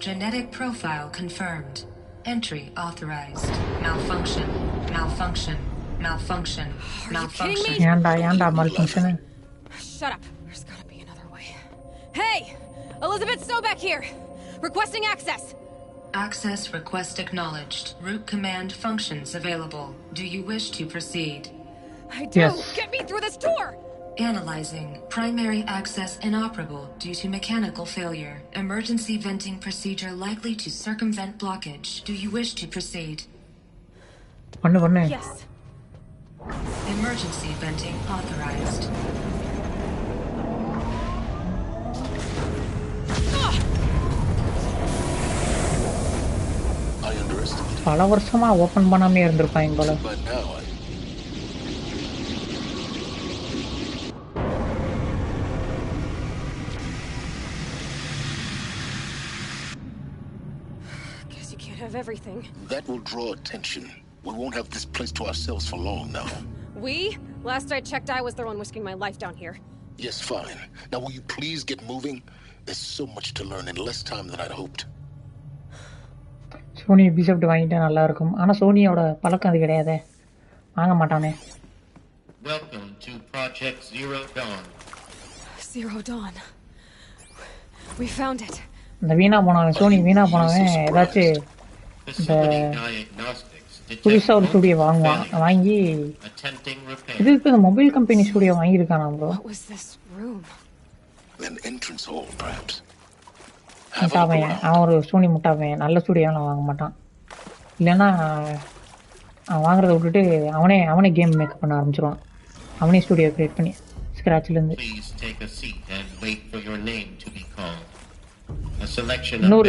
Genetic profile confirmed. Entry authorized. Malfunction. Malfunction. Malfunction. Malfunction. ஏன்டா malfunction? Shut up. There's gotta be Elizabeth Sobek here. Requesting access. Access request acknowledged. Root command functions available. Do you wish to proceed? I do. Yes. Get me through this door. Analyzing. Primary access inoperable due to mechanical failure. Emergency venting procedure likely to circumvent blockage. Do you wish to proceed? Yes. Emergency venting authorized. I underestimated. பல வருஷமா open பண்ணாமே இருந்திருப்பாங்க போல. Guess you can't have everything. That will draw attention. We won't have this place to ourselves for long now. We? Last I checked, I was the one risking my life down here. Yes, fine. Now will you please get moving? There's so much to learn in less time than I'd hoped. Sony பிசப்ட் வாங்கிட்டா நல்லா இருக்கும். ஆனா சோனியோட பழக்கம் அது கிடையாது. வாங்க மாட்டானே. Welcome to Project Zero Dawn. Zero Dawn. We found it. இந்த வீணா போனவன் சோனி வீணா போனவன் ஏதாச்சும் இந்த புதுசா ஒரு ஸ்டுடியோ வாங்குவான். வாங்கி இது இந்த மொபைல் கம்பெனி ஸ்டுடியோ வாங்கியிருக்கானா ப்ரோ? முட்டாப்பையன் அவன் ஒரு சோனி முட்டாப்பையன். நல்ல ஸ்டுடியோலாம் வாங்க மாட்டான். இல்லைன்னா அவன் வாங்குறத விட்டுட்டு அவனே கேம் மேக்கப் பண்ண ஆரம்பிச்சிருவான். அவனே ஸ்டுடியோ கிரியேட் பண்ணி ஸ்க்ராட்ச்லேருந்து.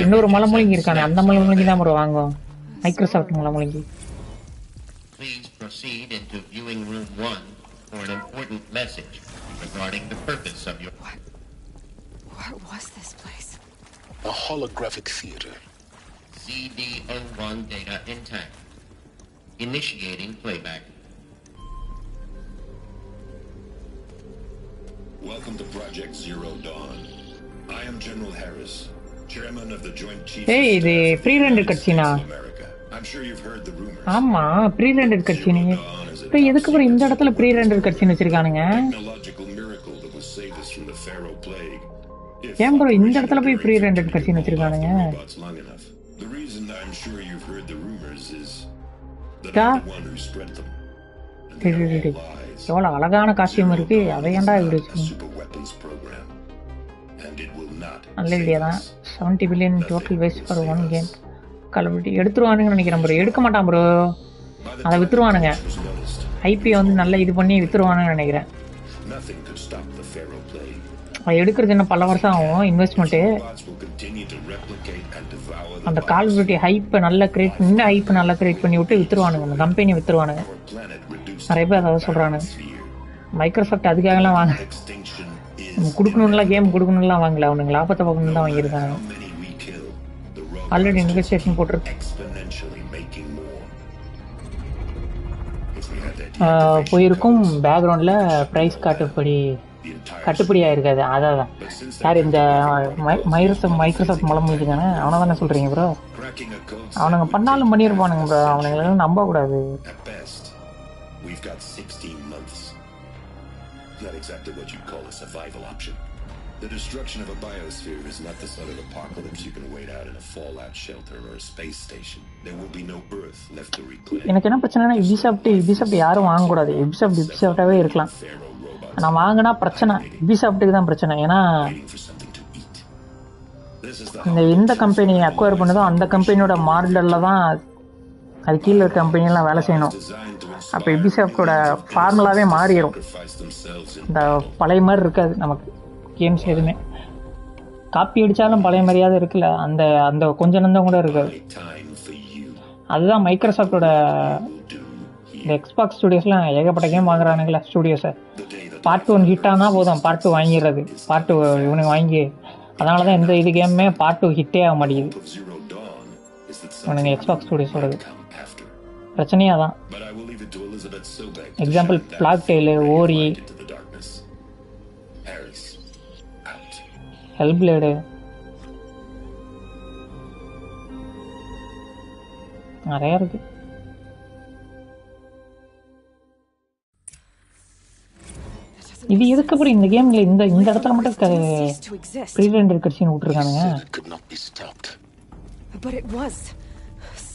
இன்னொரு மலைமொழிங்கி இருக்கானே, அந்த மலைமொழிங்கி தான் ப்ரோ வாங்குவோம். Microsoft மலைமொழிங்கி. Please proceed into viewing room 1 for an important message regarding the purpose of your... What was this place? A holographic theater. CD01 data intact. Initiating playback. Welcome to Project Zero Dawn. I am General Harris, Chairman of the Joint Chiefs. Hey, இது pre render கட்சினா? I'm sure you've heard the rumors. ஆமா, pre render கட்சினே. இப்போ எதுக்கு bro இந்த இடத்துல pre render கட்சின்னு வச்சிருக்கானுங்க? ஏன் ப்ரோ இந்த இடத்துல போய் ப்ரீ ரெண்டர் கட்சின்னு வச்சிருக்கானுங்க? The reason I'm sure you've heard the rumors is that I'm the one who spread them. எவ்வளோ அழகான காஸ்டியூம் இருக்கு, அதை ஏன்டா இப்படி வச்சிருக்கீங்க? நல்ல ஐடியா தான். 70 billion total waste for one game. கலபடி எடுத்துருவானுங்கன்னு நினைக்கிறேன் ப்ரோ. எடுக்க மாட்டான் ப்ரோ, அதை வித்துருவானுங்க. ஐபி வந்து நல்லா இது பண்ணி வித்துருவானுங்கன்னு நினைக்கிறேன். அது எடுக்கிறது என்ன பல வருஷம் ஆகும் இன்வெஸ்ட்மெண்ட்டு. அந்த கால் ஆஃப் டியூட்டி ஹைப்பை நல்லா கிரியேட் பண்ணி, இந்த ஹைப்பை நல்லா கிரியேட் பண்ணி விட்டு வித்துருவானுங்க. அந்த கம்பெனி வித்துருவானுங்க. நிறைய பேர் அதை சொல்கிறானுங்க. மைக்ரோசாஃப்ட் அதுக்காகலாம் வாங்க கொடுக்கணும்லாம், கேம் கொடுக்கணும்லாம் வாங்கல. அவனுங்க லாபத்தை பார்க்கணும் தான் வாங்கியிருக்காங்க. ஆல்ரெடி நெகோசியேஷன் போட்டிருக்கு. போயிருக்கும் பேக்ரவுண்டில் ப்ரைஸ் கட்டுப்படியாக இருக்காது. அதான் யார் இந்த மைக்ரோசாஃப்ட் மலம் முடிஞ்சுக்கானே அவனை தானே சொல்கிறீங்க ப்ரோ? அவனுங்க பண்ணாலும் பண்ணியிருப்பானுங்க ப்ரோ. அவனுங்களெல்லாம் நம்பக்கூடாது. Not exactly what you'd call a survival option. The destruction of a biosphere is not the sort of apocalypse you can wait out in a fallout shelter or a space station. There will be no Earth left to reclaim. எனக்கு என்ன பிரச்சனைனா Ubisoft யாரும் வாங்கக்கூடாது. Ubisoft-ஆவே இருக்கலாம். நான் வாங்கினா பிரச்சனை Ubisoft-க்கு தான் பிரச்சனை. ஏன்னா எந்த கம்பெனி அக்வயர் பண்ணுதோ அந்த கம்பெனியோட மாடலில் தான் அது கீழே இருக்க கம்பெனியெல்லாம் வேலை செய்யணும். அப்போ Ubisoft-ஓட ஃபார்முலாவே மாறிடும். இந்த பழைய மாதிரி இருக்காது நமக்கு கேம்ஸ். எதுவுமே காப்பி அடித்தாலும் பழைய மாதிரியாவது இருக்குல்ல, அந்த கொஞ்சம் நந்தம் கூட இருக்காது. அதுதான் மைக்ரோசாஃப்டோட இந்த எக்ஸ்பாக்ஸ் ஸ்டுடியோஸ்லாம் ஏகப்பட்ட கேம் வாங்குறானுங்களா ஸ்டுடியோஸை. பார்ட் 1 ஹிட் ஆனால் போதும், பார்ட் 2 வாங்கிடுறது. பார்ட் 2 இவனுக்கு வாங்கி, அதனால தான் எந்த இது கேமுமே பார்ட் 2 ஹிட்டே ஆக மாட்டேங்குது இவனுங்க எக்ஸ்பாக்ஸ் ஸ்டுடியோஸோடது. பிரச்சனையாக தான். எக்ஸாம்பிள் பிளாக் டெய்லு, ஓரி, ஹெல்பிளேடு, நிறையா இருக்கு. இது எதுக்கு அப்புறம் இந்த கேம்ல இந்த இடத்துல மட்டும் ப்ரீரெண்டர் கட்சின் விட்டுருக்கானுங்க. But it was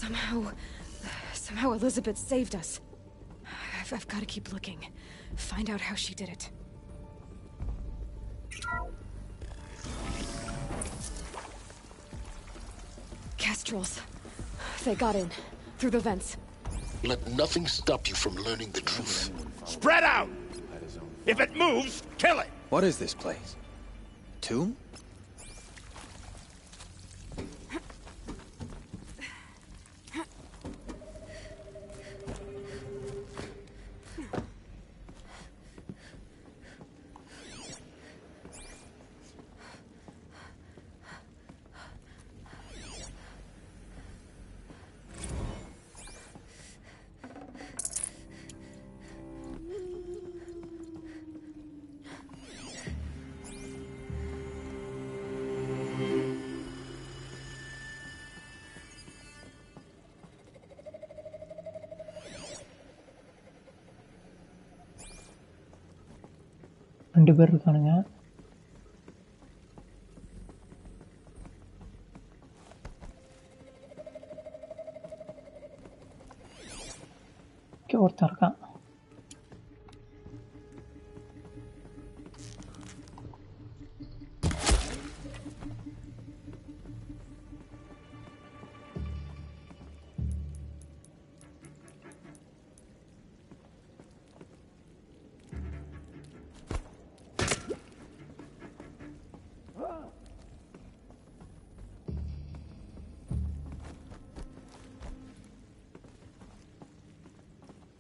somehow Elizabeth saved us. I've got to keep looking. Find out how she did it. Kestrels. They got in through the vents. Let nothing stop you from learning the truth. Spread out! If it moves, kill it! What is this place? A tomb? ரெண்டு பேர் இருக்கானுங்க. ஒருத்தன் இருக்கான்.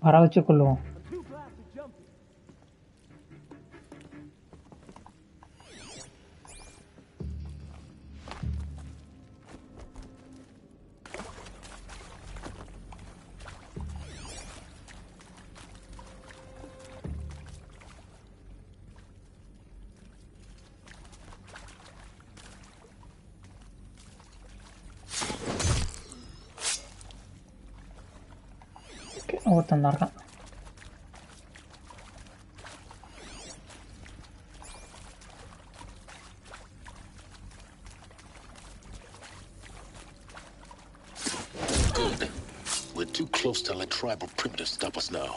வர வச்சு கொள்ளுவோம். ஒருத்தன் தான் இருக்கான். Good. We're too close to let tribal primitives stop us now.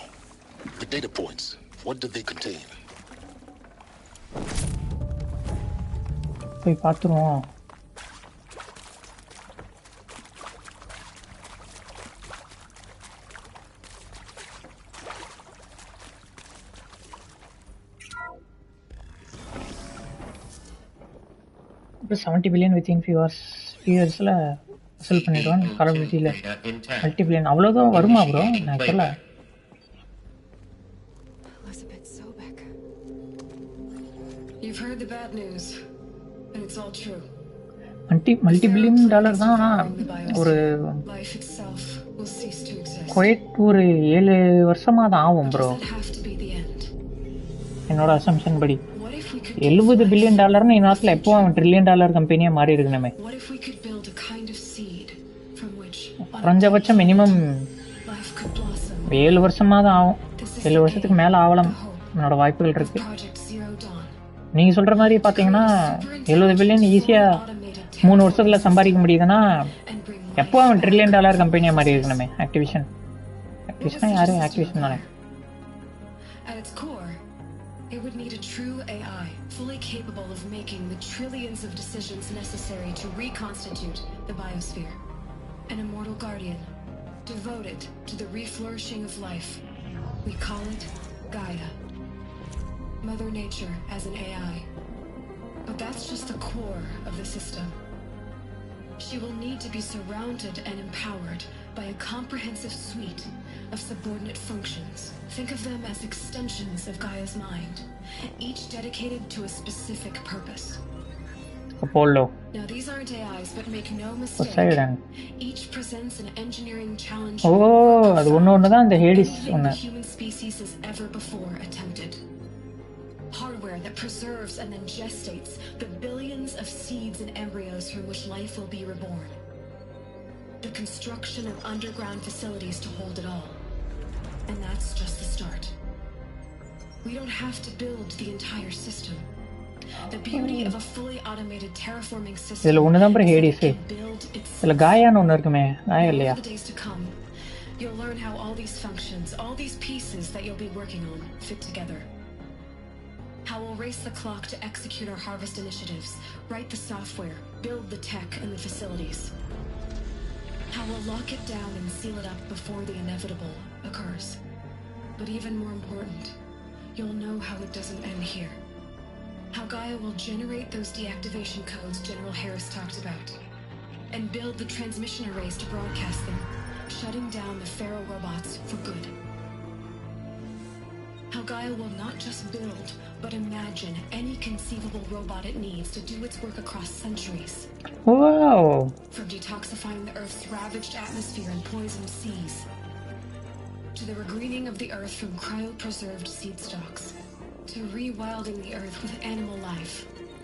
The data points, what do they contain? போய் பார்த்துருவோம். $70 billion within few yearsல வசூல் பண்ணிடுவான். கால் ஆஃப் டியூட்டில $multi billion அவ்வளோதான் வருமா ப்ரோ? நான் தெரியல. You've heard the bad news and it's all true. $multi billion தான். ஒரு குவைட் ஒரு 7 வருஷமா தான் ஆகும் ப்ரோ என்னோட அசம்ஷன் படி. $70 billion இந்நேரத்தில் எப்போ அவன் $1 trillion கம்பெனியாக மாறி இருக்கணுமே. குறைஞ்சபட்சம் மினிமம் 7 வருஷமாக தான் ஆகும். 7 வருஷத்துக்கு மேலே ஆகலாம் என்னோட வாய்ப்புகள் இருக்கு. நீங்கள் சொல்கிற மாதிரி பார்த்தீங்கன்னா $70 billion ஈஸியாக 3 வருஷத்தில் சம்பாதிக்க முடியுதுன்னா எப்போ அவன் $1 trillion கம்பெனியாக மாறி இருக்கணுமே. ஆக்டிவிஷனா யாரு? ஆக்டிவிஷன் தானே. It would need a true AI, fully capable of making the trillions of decisions necessary to reconstitute the biosphere. An immortal guardian, devoted to the reflourishing of life. We call it Gaia. Mother Nature as an AI. But that's just the core of the system. She will need to be surrounded and empowered by a comprehensive suite of subordinate functions. Think of them as extensions of Gaia's mind, each dedicated to a specific purpose. Apollo. Now these aren't AIs, but make no mistake. Poseidon. Each presents an engineering challenge. Oh, அது ஒன்னு தான் அந்த Hades ஒன்னு. Human species has ever before attempted. Hardware that preserves and then gestates the billions of seeds and embryos from which life will be reborn. The construction of underground facilities to hold it all. And that's just the start. We don't have to build the entire system. The beauty of a fully automated terraforming system இதுல ஒண்ணுதான் bro is that it Hades. can build itself. இதுல காயான்னு ஒண்ணு இருக்குமே, காயா And இல்லையா? over the days to come, you'll learn how all these functions, all these pieces that you'll be working on, fit together. How we'll race the clock to execute our harvest initiatives, write the software, build the tech and the facilities. How we'll lock it down and seal it up before the inevitable occurs. But even more important, you'll know how it doesn't end here. How Gaia will generate those deactivation codes General Harris talked about, and build the transmission arrays to broadcast them, shutting down the Pharaoh robots for good. How Gaia will not just build, but imagine any conceivable robot it needs to do its work across centuries. Wow! From detoxifying the Earth's ravaged atmosphere and poisoned seas, to the regreening of the Earth from cryopreserved seed stalks, to rewilding the Earth with animal life.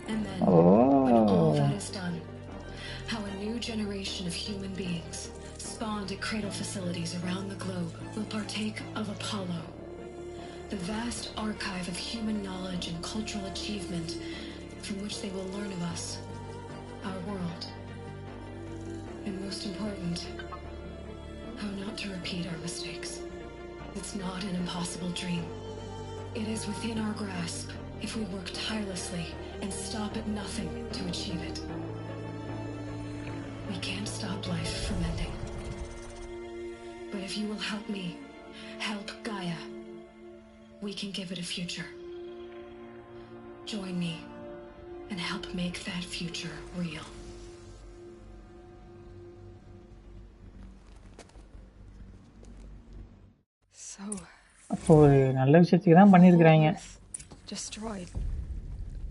And then, when all that is done, how a new generation of human beings, spawned at cradle facilities around the globe, will partake of Apollo, the vast archive of human knowledge and cultural achievement from which they will learn of us, our world. And most important, how not to repeat our mistakes. It's not an impossible dream. It is within our grasp if we work tirelessly and stop at nothing to achieve it. We can't stop life from ending. But if you will help me, help Gaia, we can give it a future. Join me and help make that future real. So, அப்போ நல்ல விஷயத்துக்கு தான் பண்ணிருக்காங்க. Destroyed,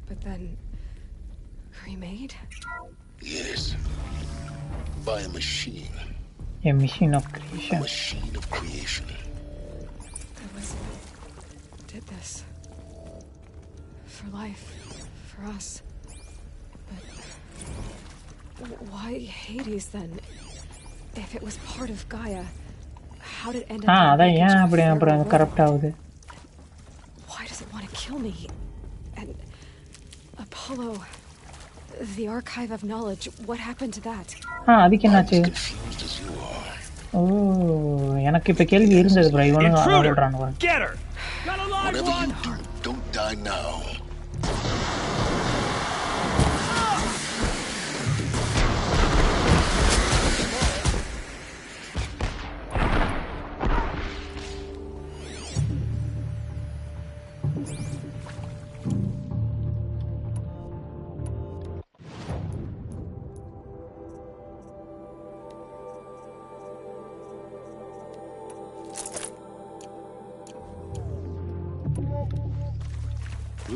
but then remade? Yes. By a machine. A machine of creation. A machine of creation. Did this for life, for us. But why Hades then? If it was part of Gaia, how did it end up? அதான் ஏன் அப்புறம் corrupt ஆகுது? Why does it want to kill me? And Apollo, the archive of knowledge, what happened to that? அதுக்கு என்னாச்சு? ஓ, எனக்கு இப்ப கேள்வி இருந்தது ப்ரோ. இவனும் சொல்றானுங்க. Get her. Whatever you do, don't die now.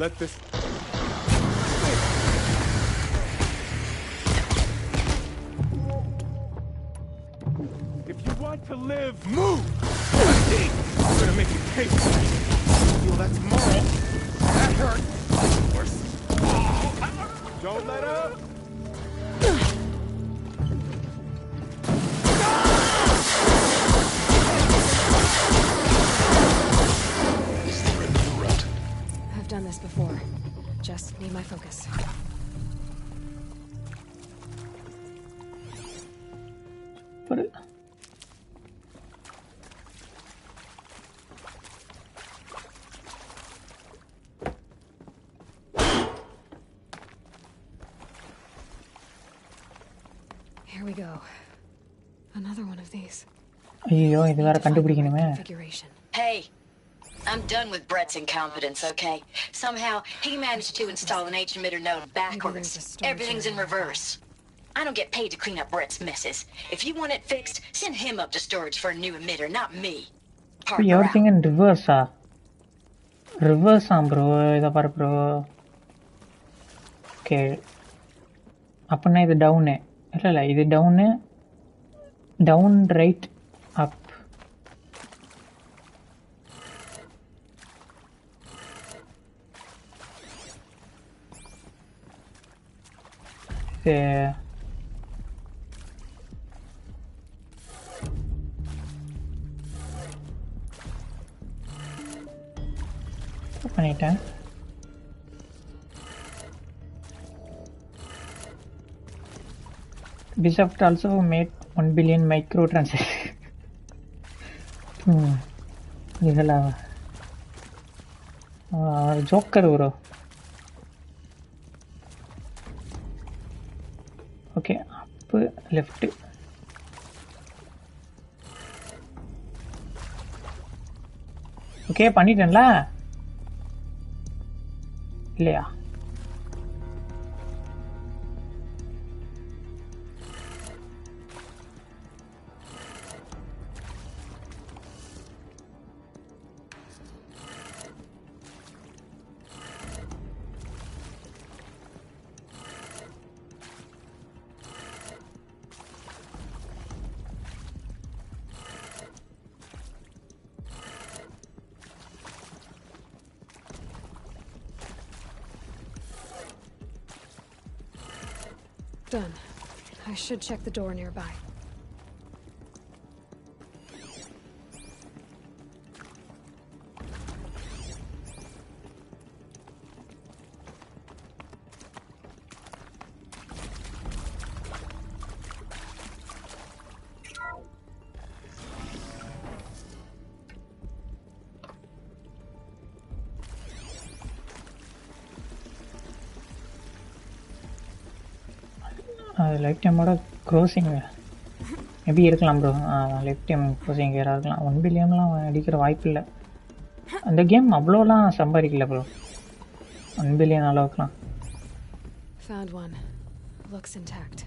Let this... If you want to live, move! I'm gonna make you pay for it. Feel that's moral. That hurt. Worse. Don't let up! Done this before. Just need my focus. Here we go. Another one of these. ஐயோ, இது வேற கண்டுபிடிக்கணுமே. Hey. I'm done with Brett's incompetence, okay? Somehow, he managed to install an H-emitter node backwards. Everything's in reverse. I don't get paid to clean up Brett's messes. If you want it fixed, send him up to storage for a new emitter, not me. Everything in reverse, reverse, bro. Ida par, bro. Okay. Apna idu down. Illa, idu down. Down, right, up. Yeah. பண்ணிட்டேன். Ubisoft also made 1 billion microtransactions. இதெல்லாம் joker bro. Okay, அப்பு left. Okay பண்ணிட்டேன்ல இல்லையா? Done. I should check the door nearby. Life டைமோட crossing maybe இருக்கலாம் bro. Lifetime crossing வேறு இருக்கலாம். 1 பில்லியன்லாம் அடிக்கிற வாய்ப்பு இல்லை. அந்த கேம் அவ்வளோலாம் சம்பாதிக்கல ப்ரோ 1 பில்லியன் அளவுக்குலாம். Found one. Looks intact.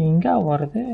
எங்கே வருது?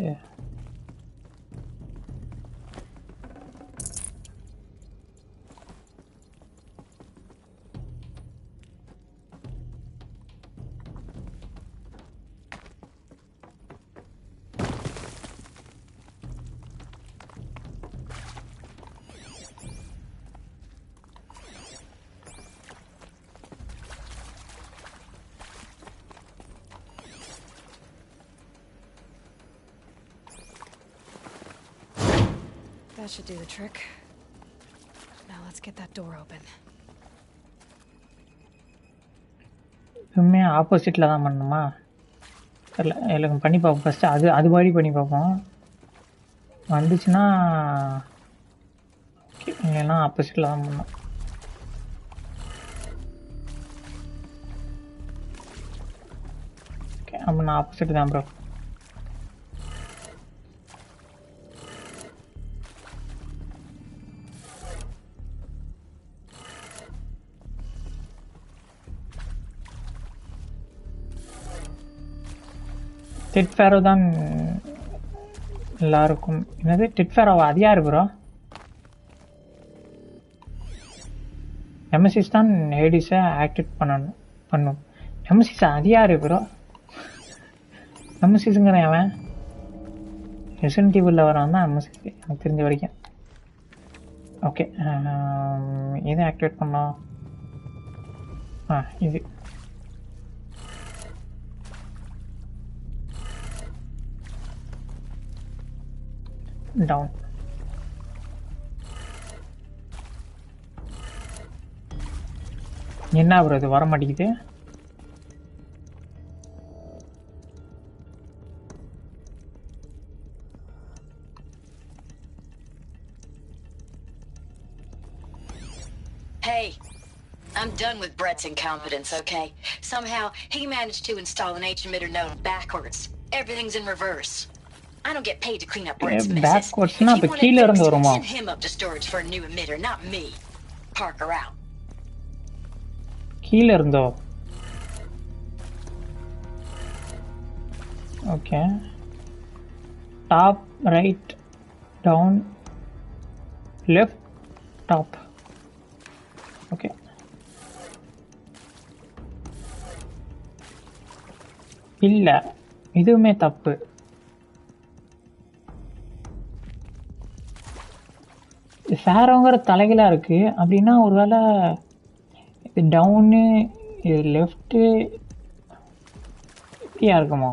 That should do the trick. Now let's get that door open. எப்பவுமே ஆப்போசிட்டில் தான் பண்ணணுமா? தெரியல, எனக்கு பண்ணி பார்ப்போம். ஃபஸ்ட்டு அது மாதிரி பண்ணி பார்ப்போம். வந்துச்சுன்னா ஓகே, இல்லைன்னா ஆப்போசிட்டில் தான் பண்ணணும். ஓகே, அப்போ நான் ஆப்போசிட் தான் ப்ரோ. டெட் ஃபேரோ தான் எல்லாருக்கும். என்னது டெட் ஃபேரோவா? அது யாரு ப்ரோ? எம்எஸ்சிஸ் தான் ஹேடிஸை ஆக்டிவேட் பண்ணும். எம்எஸ்சிஸ் அது யாரு ப்ரோ? எம்எஸ்சிஸுங்கிற அவன் ரெசிடென்ட் ஈவிலில் வரவன் தான் எம்எஸ்சிஸ் எனக்கு தெரிஞ்ச வரைக்கும். ஓகே, எதை ஆக்டிவேட் பண்ணோம்? இது டவுன். என்ன ப்ரோ இது வர மாட்டேங்குது? Hey, I'm done with Brett's incompetence, okay? Somehow, he managed to install an H-emitter node backwards. Everything's in reverse. I don't get paid to clean up Brett's messes. Backwards If na you appo want keela it irundhu fixed, varuma. send him up to storage for a new emitter, not me. Parker out. கீழ இருந்தோ? Okay, top right down left top. Okay, இல்ல இதுவுமே தப்பு. ஃபேரோங்கிற தலைகளா இருக்கு. அப்படின்னா ஒருவேளை இது town, இது லெஃப்ட்டு, இப்படியா இருக்குமோ?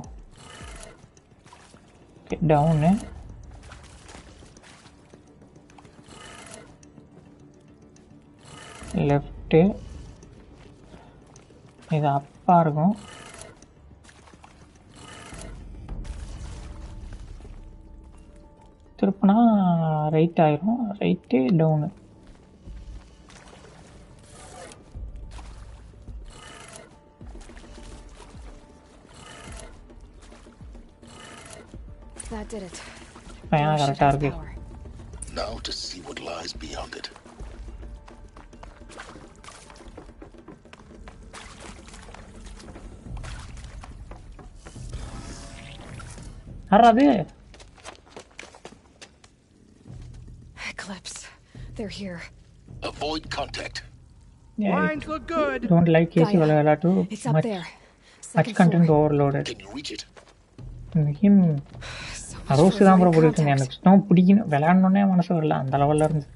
ஓகே, டவுனு லெஃப்ட்டு, இது அப்பா இருக்கும். திருப்பினா ரைட் ஆயிரும். Right down. That did it. பையனா கரெக்டாக இருக்கு. Now to see what lies beyond it. யாராது? Eclipse. They're here. Avoid contact. Lines look good. Don't like AC wala too much. Much content overloaded. Can you reach it? Him. Rose தான் bro போட்டுட்டு இருந்தேன். எனக்கு snow பிடிக்கணும், விளையாடணுன்னே மனசு வரல, அந்த லெவலில் இருந்து.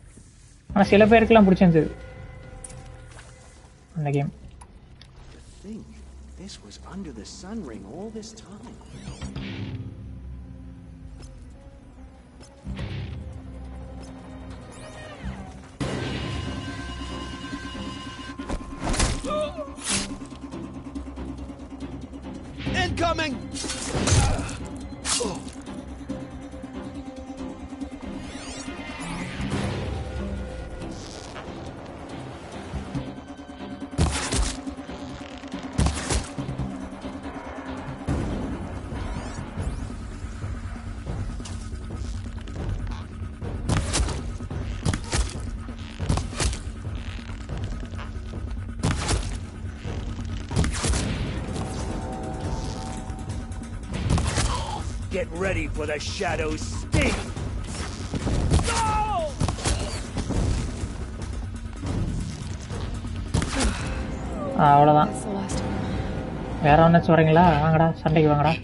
ஆனால் சில பேருக்குலாம் பிடிச்சிருந்தது அந்த game. This was under the sun ring all this time. Incoming! Get ready for the shadow's sting! அவ்வளோதான். வேற ஒன்றாச்சும் வரீங்களா? வாங்கடா, சண்டைக்கு வாங்கடா.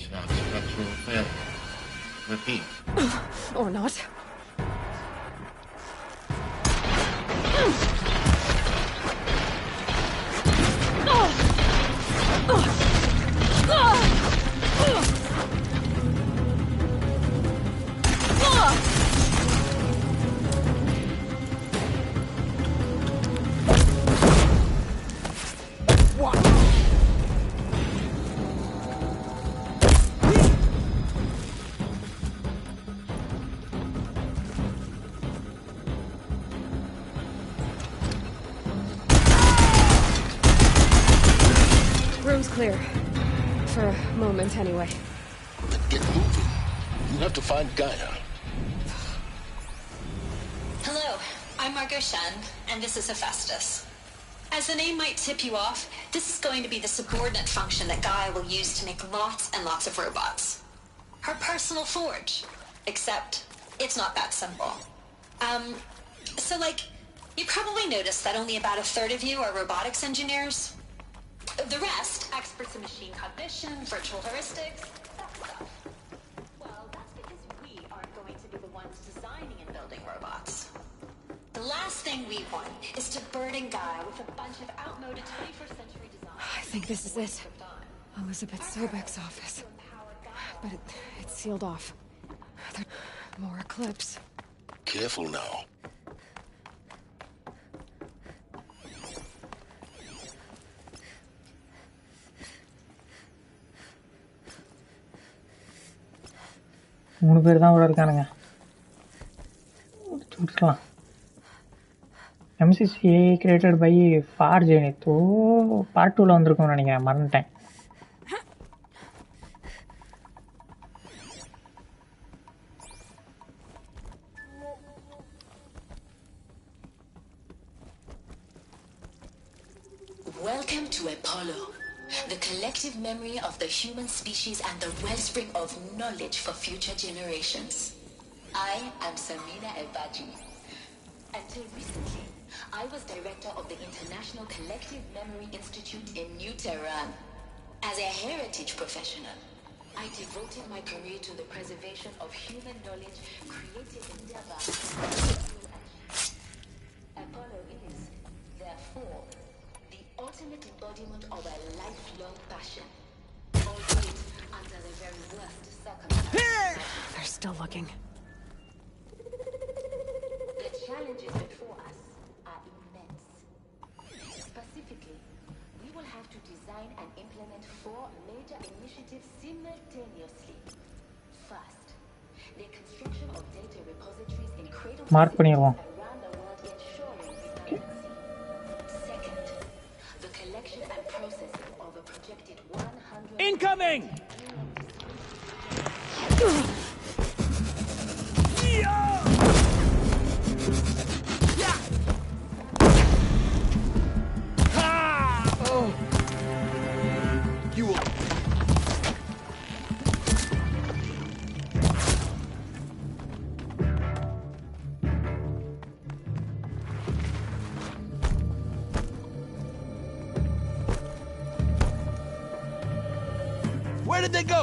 Or not. Room's clear. For a moment, anyway. Then get moving. You have to find Gaia. Hello, I'm Margot Shen, and this is Hephaestus. As the name might tip you off, this is going to be the subordinate function that Gaia will use to make lots and lots of robots. Her personal forge. Except, it's not that simple. So you probably noticed that only about a third of you are robotics engineers. The rest, experts in machine cognition, virtual heuristics, that stuff. Well, that's because we aren't going to be the ones designing and building robots. The last thing we want is to burden Gaia with a bunch of outmoded 21st century design. I think this is it. Elizabeth Sobek's office. But it's sealed off. More Eclipse. Careful now. மூணு பேர் தான் உள்ள இருக்கானுங்க. சுட்டுக்கலாம். MCCA created by for Zenith. ஓ, part 2ல வந்திருக்கோம்னு நினைக்கிறேன், மறந்துட்டேன். Welcome to Apollo, the collective memory of the human species and the wellspring of knowledge for future generations. I am Samina Ebaji. Until recently, I was director of the International Collective Memory Institute in New Tehran. As a heritage professional, I devoted my career to the preservation of human knowledge created in Deva. Apollo is, therefore, the ultimate embodiment of a lifelong passion, albeit under the very worst circumstances. They're still looking. The challenges before us are immense. will have to design and implement 4 major initiatives simultaneously. First, the construction of data repositories in cradle பண்ணிடுவோம். around the world ensuring redundancy. Second, the collection and processing of a projected 100 incoming! You will. Where did they go?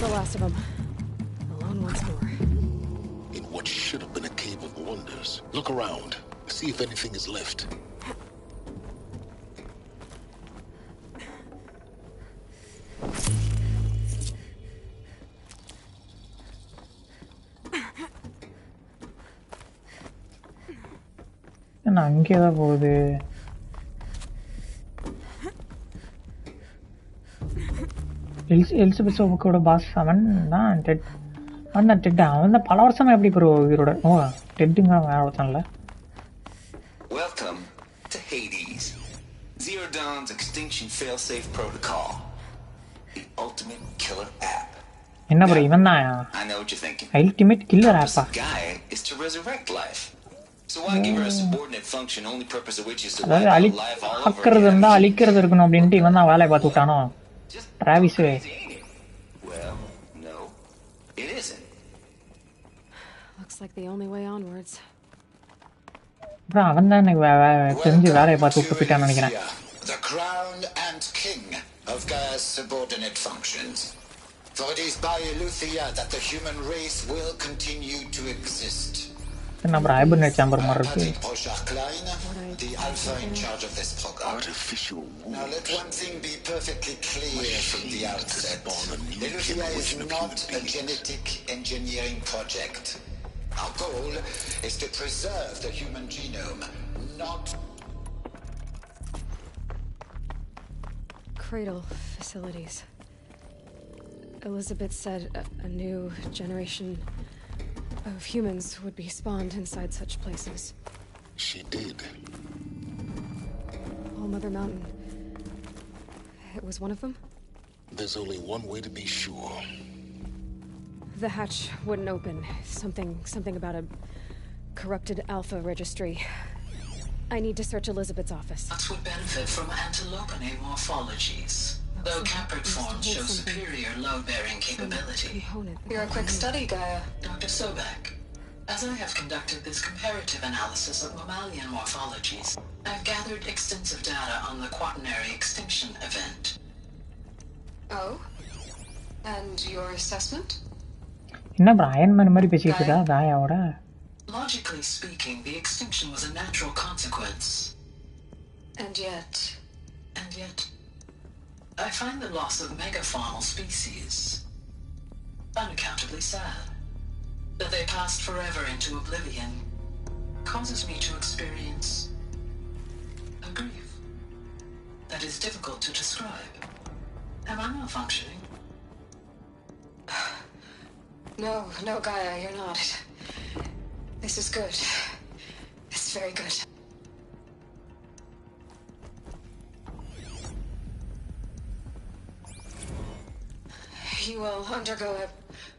The last of them. Alone once more. In what should have been a cave of wonders. Look around. See if anything is left. என்ன அங்கேதான் போகுது? எலிசபெத்தோட pass அவன் தான் dead. அவன் தான் dead. அவன் தான் பல வருஷமா எப்படி ப்ரோ உயிரோட? ஓ டெட்டுங்க வேற ஒருத்தன்ல. Welcome to Hades. Zero Dawn's extinction failsafe protocol. The ultimate killer app. என்ன ப்ரோ இவன் தான் I know what you're thinking. Ultimate killer ஆப்பா? Gaia is to resurrect life. So why give her a subordinate function, only purpose of which is to அதாவது wipe out life all over அழிக்கிறது again? இருந்தா அழிக்கிறது இருக்கணும் அப்படின்ட்டு இவன் தான் வேலையை பார்த்து விட்டானோ Travis? Well, no, it isn't. Looks like the only way onwards. அப்புறம் அவன் தான் எனக்கு தெரிஞ்சு வேலையை பார்த்து விட்டு போயிட்டான்னு நினைக்கிறேன். The crown and king of Gaia's subordinate functions. For it is by Eleuthia that the human race will continue to exist. என்ன ப்ரோ ஹைபர்னேட் சேம்பர் மாதிரி இருக்கு. The alpha in charge of this program. Artificial wounds. Now let one thing be perfectly clear from the outset. Eleuthia is not a genetic engineering project. Our goal is to preserve the human genome, not... Cradle facilities. Elizabeth said a new generation of humans would be spawned inside such places. She did. All Mother Mountain. It was one of them? There's only one way to be sure. The hatch wouldn't open. Something about a corrupted alpha registry. I need to search Elizabeth's office. That would benefit from antilopine morphologies. Though Capric forms show superior load-bearing capability. You're a quick study, Gaia. Dr. Sobek, as I have conducted this comparative analysis of mammalian morphologies, I've gathered extensive data on the quaternary extinction event. Oh? And your assessment? என்ன bro Iron Man மாதிரி பேசிட்டு இருக்கா தாயாவோட? Logically speaking, the extinction was a natural consequence. And yet, I find the loss of megafaunal species unaccountably sad. That they passed forever into oblivion causes me to experience a grief that is difficult to describe. Am I malfunctioning? No, Gaia, you're not. This is good. It's very good. You will undergo a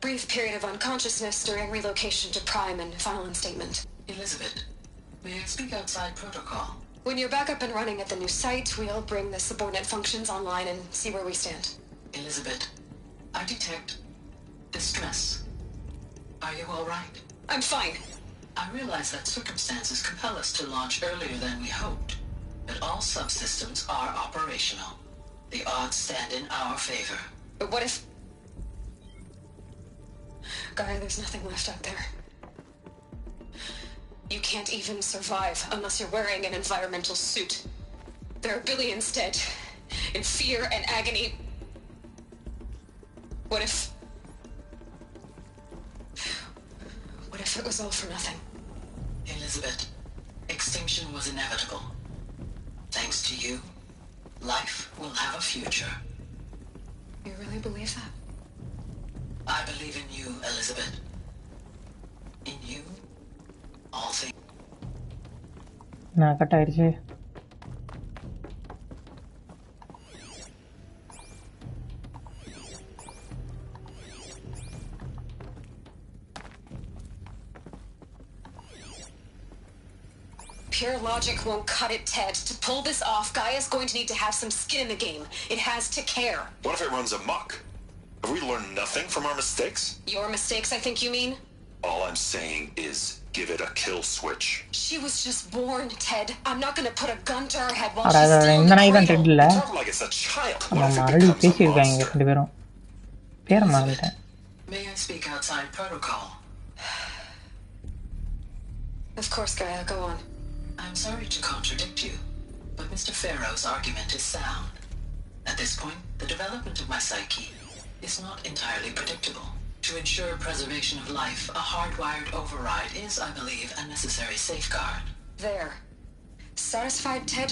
brief period of unconsciousness during relocation to Prime and final statement. Elizabeth, may I speak outside protocol? When you're back up and running at the new site, we'll bring the subordinate functions online and see where we stand. Elizabeth, I detect distress. Are you all right? I'm fine. I realize that circumstances compel us to launch earlier than we hoped, but all subsystems are operational. The odds stand in our favor. But what if... Gaia, there's nothing left out there. You can't even survive unless you're wearing an environmental suit. There are billions dead, in fear and agony. What if it was all for nothing? Elizabeth, extinction was inevitable. Thanks to you, life will have a future. You really believe that? I believe in you, Elizabeth. In you, all things. நான் cut ஆயிடுச்சு. Pure logic won't cut it, Ted. To pull this off, Gaia's going to need to have some skin in the game. It has to care. What if it runs amok? Have we learned nothing from our mistakes? Your mistakes, I think you mean? All I'm saying is, give it a kill switch. She was just born, Ted. I'm not gonna put a gun to her head while அட she's still in இந்த the நாய் தான் cradle. Dead இல்ல. Talk like it's a child. What நம்ம if it already becomes a பேசியிருக்காங்க monster? ரெண்டு பேரும். பேரை மறந்துட்டேன். May I speak outside protocol? Of course, Gaia, go on. I'm sorry to contradict you, but Mr. Farrow's argument is sound. At this point, the development of my psyche is not entirely predictable. To ensure preservation of life, a hardwired override is, I believe, a necessary safeguard. There. Satisfied, Ted?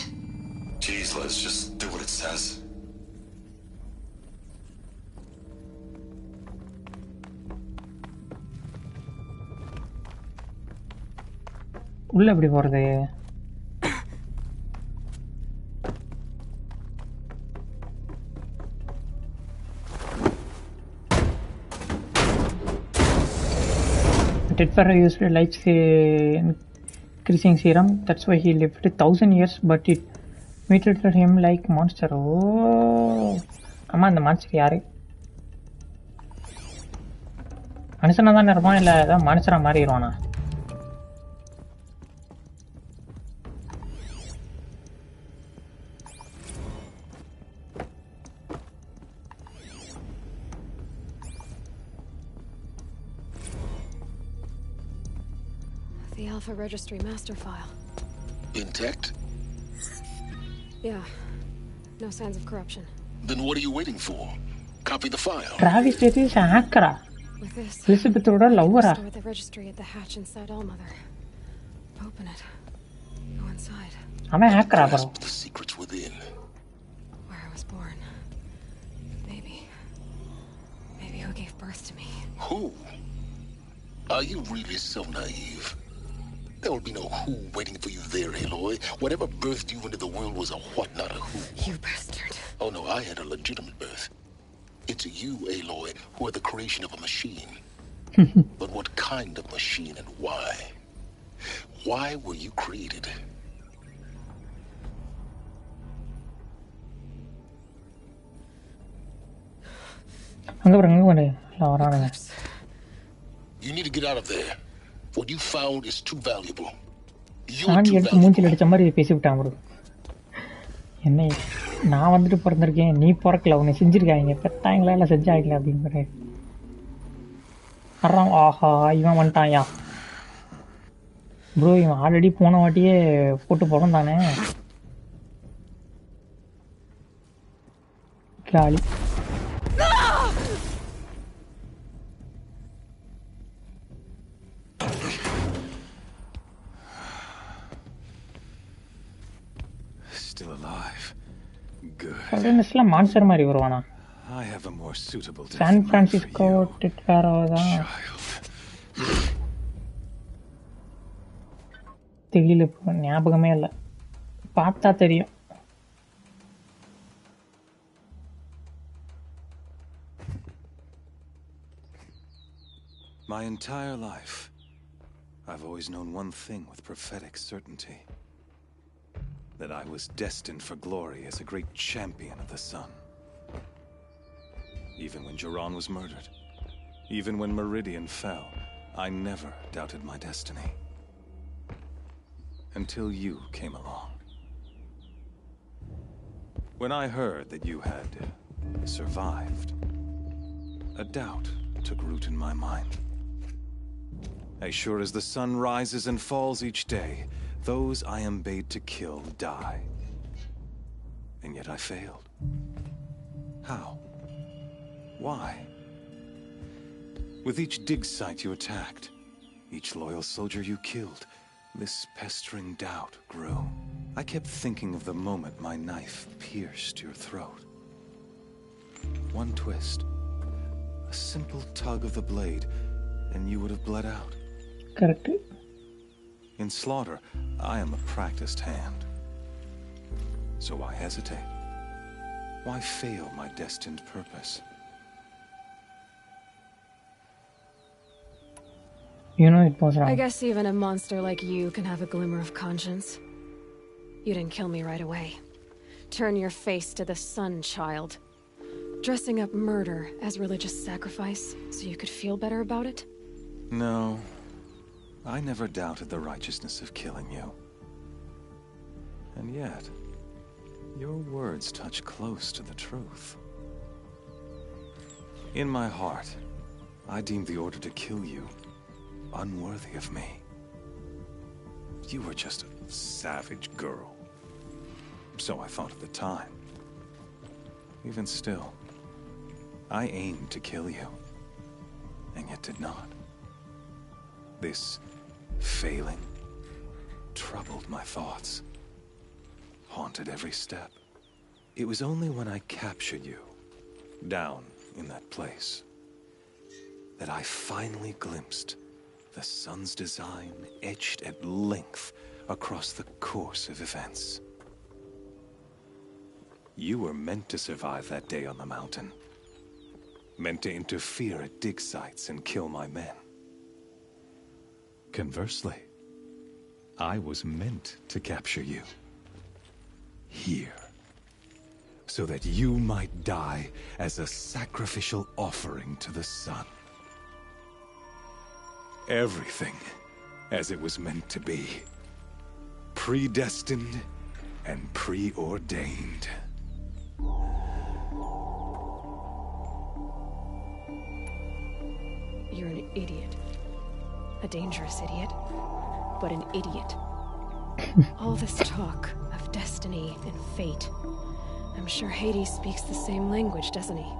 Jeez, let's just do what it says. உள்ள எப்படி போறது? Ted Farrow used a life increasing serum. That's why he lived 1,000 years, but it mutated him like monster. Oh, ஆமா அந்த monster யாரு? மனுஷனா தான் இருப்பான் இல்ல ஏதாவது மான்ஸ்டரா மாறிடுவானா? The Alpha Registry master file. Intact? Yeah. No signs of corruption. Then what are you waiting for? Copy the file. Travis is a hacker. With this, Elizabeth oda lover. store the registry at the hatch inside Allmother. Open it. Go inside. I'm a hacker, bro. The secrets within. Where I was born. Maybe who gave birth to me. Who? Are you really so naive? There will be no who waiting for you there, Aloy. Whatever birthed you into the world was a what, not a who. You bastard. Oh no, I had a legitimate birth. It's you, Aloy, who are the creation of a machine. But what kind of machine and why? Why were you created? You need to get out of there. What you found is too valuable. You're too valuable. மூஞ்சில அடிச்ச மாதிரி பேசி விட்டான் bro. என்ன நான் வந்துட்டு பிறந்திருக்கேன் நீ பிறக்கல உன்னை செஞ்சிருக்காங்க பெத்தாங்களா இல்லை செஞ்சாங்களா அப்படிங்கிற அறான் ஆஹா இவன் வந்துட்டான்யா ப்ரோ இவன் ஆல்ரெடி போன வாட்டியே போட்டு பிறந்தானே காலி Still alive. Good. Sudden slam monster மாதிரி வருவானா I have a more suitable San Francisco டெட் ஃபேரோ தான் தெரியல ஞாபகமே இல்லை பார்த்தா தெரியும் My entire life, I've always known one thing with prophetic certainty. That I was destined for glory as a great champion of the sun. Even when Jiran was murdered, even when Meridian fell, I never doubted my destiny. Until you came along. When I heard that you had survived, a doubt took root in my mind. As sure as the sun rises and falls each day, those I am bade to kill die. And yet I failed. How? Why? With each dig site you attacked, each loyal soldier you killed, This pestering doubt grew. I kept thinking of the moment my knife pierced your throat. One twist, a simple tug of the blade, and you would have bled out. Correct. In slaughter, I am a practiced hand. So why hesitate? Why fail my destined purpose? You know it was wrong. I guess even a monster like you can have a glimmer of conscience. You didn't kill me right away. Turn your face to the sun, child. Dressing up murder as religious sacrifice so you could feel better about it? No. I never doubted the righteousness of killing you. And yet, your words touch close to the truth. In my heart, I deemed the order to kill you unworthy of me. You were just a savage girl. So I thought at the time. Even still, I aimed to kill you, and yet did not. This failing troubled my thoughts, haunted every step. It was only when I captured you, down in that place, that I finally glimpsed the sun's design etched at length across the course of events. You were meant to survive that day on the mountain. Meant to interfere at dig sites and kill my men. Conversely, I was meant to capture you. Here. So that you might die as a sacrificial offering to the sun. Everything as it was meant to be. Predestined and preordained. You're an idiot. A dangerous idiot, but an idiot. All this talk of destiny and fate. I'm sure Hades speaks the same language, doesn't he?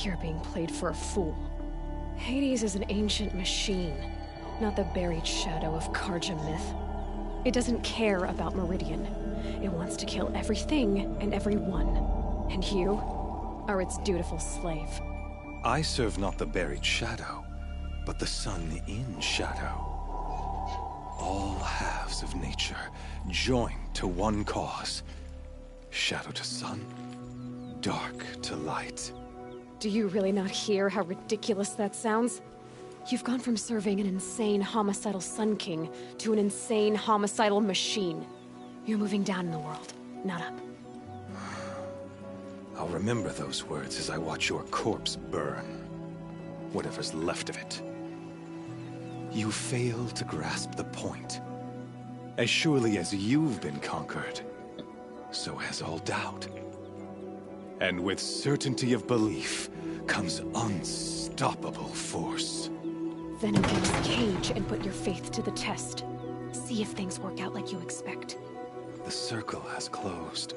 You're being played for a fool. Hades is an ancient machine, not the buried shadow of Karja myth. It doesn't care about Meridian. It wants to kill everything and everyone. And you are its dutiful slave. I serve not the buried shadow, but the sun in shadow. All halves of nature joined to one cause. Shadow to sun, dark to light. Do you really not hear how ridiculous that sounds? You've gone from serving an insane homicidal Sun King to an insane homicidal machine. You're moving down in the world, not up. I'll remember those words as I watch your corpse burn. Whatever's left of it. You fail to grasp the point. As surely as you've been conquered, so has all doubt. And with certainty of belief comes unstoppable force. Then open this cage and put your faith to the test. See if things work out like you expect. The circle has closed.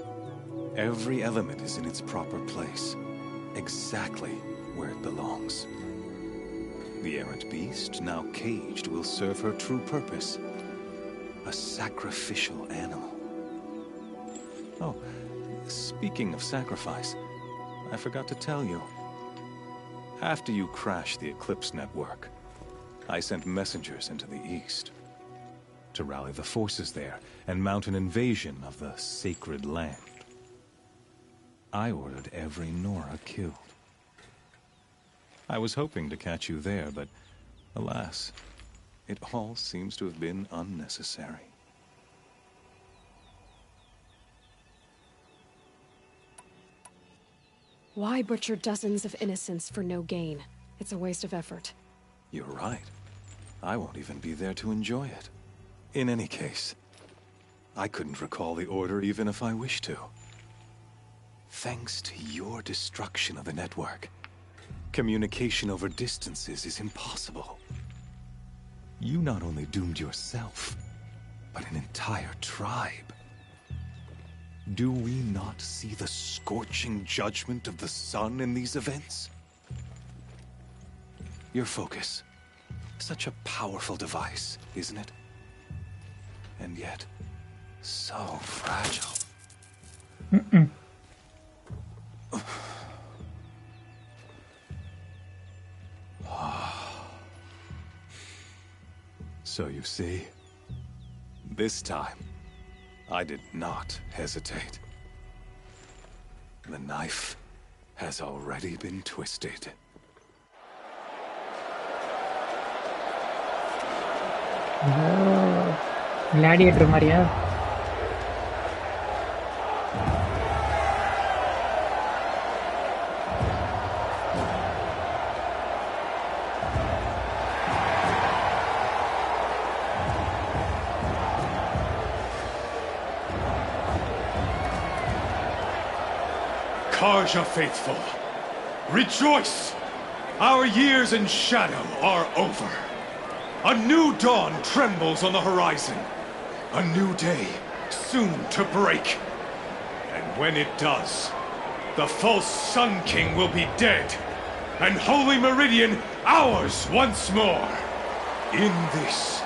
Every element is in its proper place, exactly where it belongs. The errant beast, now caged, will serve her true purpose. A sacrificial animal. Oh, speaking of sacrifice, I forgot to tell you. After you crashed the Eclipse network, I sent messengers into the east to rally the forces there and mount an invasion of the sacred land. I ordered every Nora killed. I was hoping to catch you there, but alas, it all seems to have been unnecessary. Why butcher dozens of innocents for no gain? It's a waste of effort. You're right. I won't even be there to enjoy it. In any case, I couldn't recall the order even if I wished to. Thanks to your destruction of the network, communication over distances is impossible. You not only doomed yourself, but an entire tribe. Do we not see the scorching judgment of the sun in these events? Your focus. Such a powerful device, isn't it? and yet so fragile. So you see, this time, I did not hesitate. The knife has already been twisted. Oh, gladiator Maria. Karja faithful, rejoice! Our years in shadow are over. A new dawn trembles on the horizon. A new day soon to break. And when it does, the false Sun King will be dead, and Holy Meridian ours once more. In this,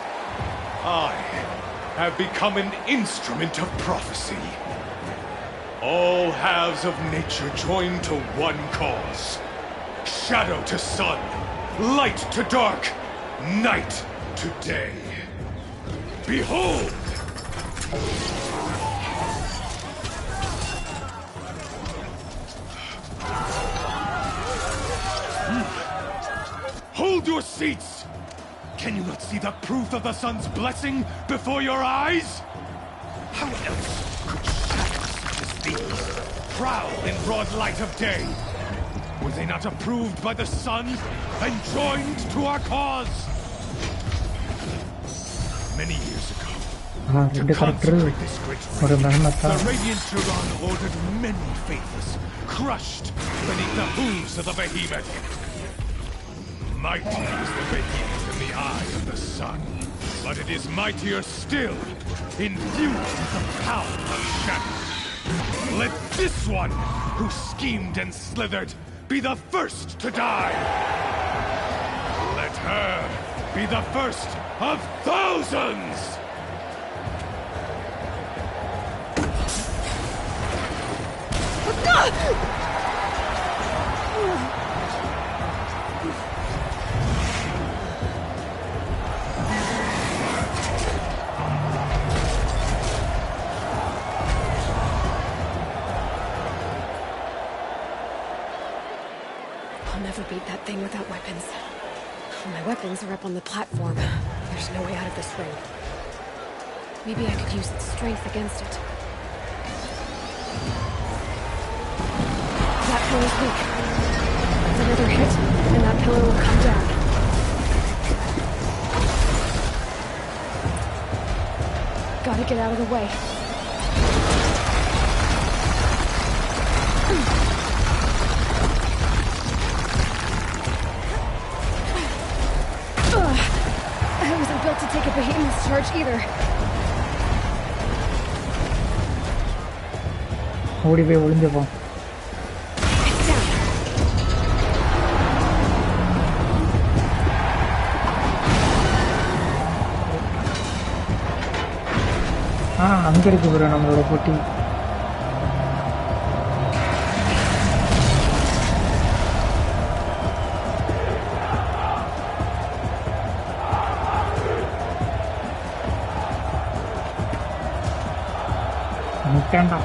I have become an instrument of prophecy. All halves of nature join to one cause. Shadow to sun, light to dark, night to day. Behold! Hold your seats! Can you not see the proof of the sun's blessing before your eyes? How else could shadows such as these prowl in broad light of day? Were they not approved by the sun and joined to our cause? Many years ago, to consecrate this great rite, the Radiant Turan ordered many faithless, crushed beneath the hooves of the behemoth. Mighty is the behemoth in the eye of the sun, but it is mightier still, imbued with the power of shadow. Let this one, who schemed and slithered, be the first to die! Let her be the first of thousands! I'll never beat that thing without weapons. My weapons are up on the platform. There's no way out of this ring. Maybe I could use its strength against it. That pillow's weak. Another hit, and that pillar will come down. Gotta get out of the way. I wasn't built to take a behemoth's charge either. ஓடி போய் ஒளிஞ்சுப்போம். அங்க இருக்கு bro நம்மளோட போட்டி. நிக்கண்டா.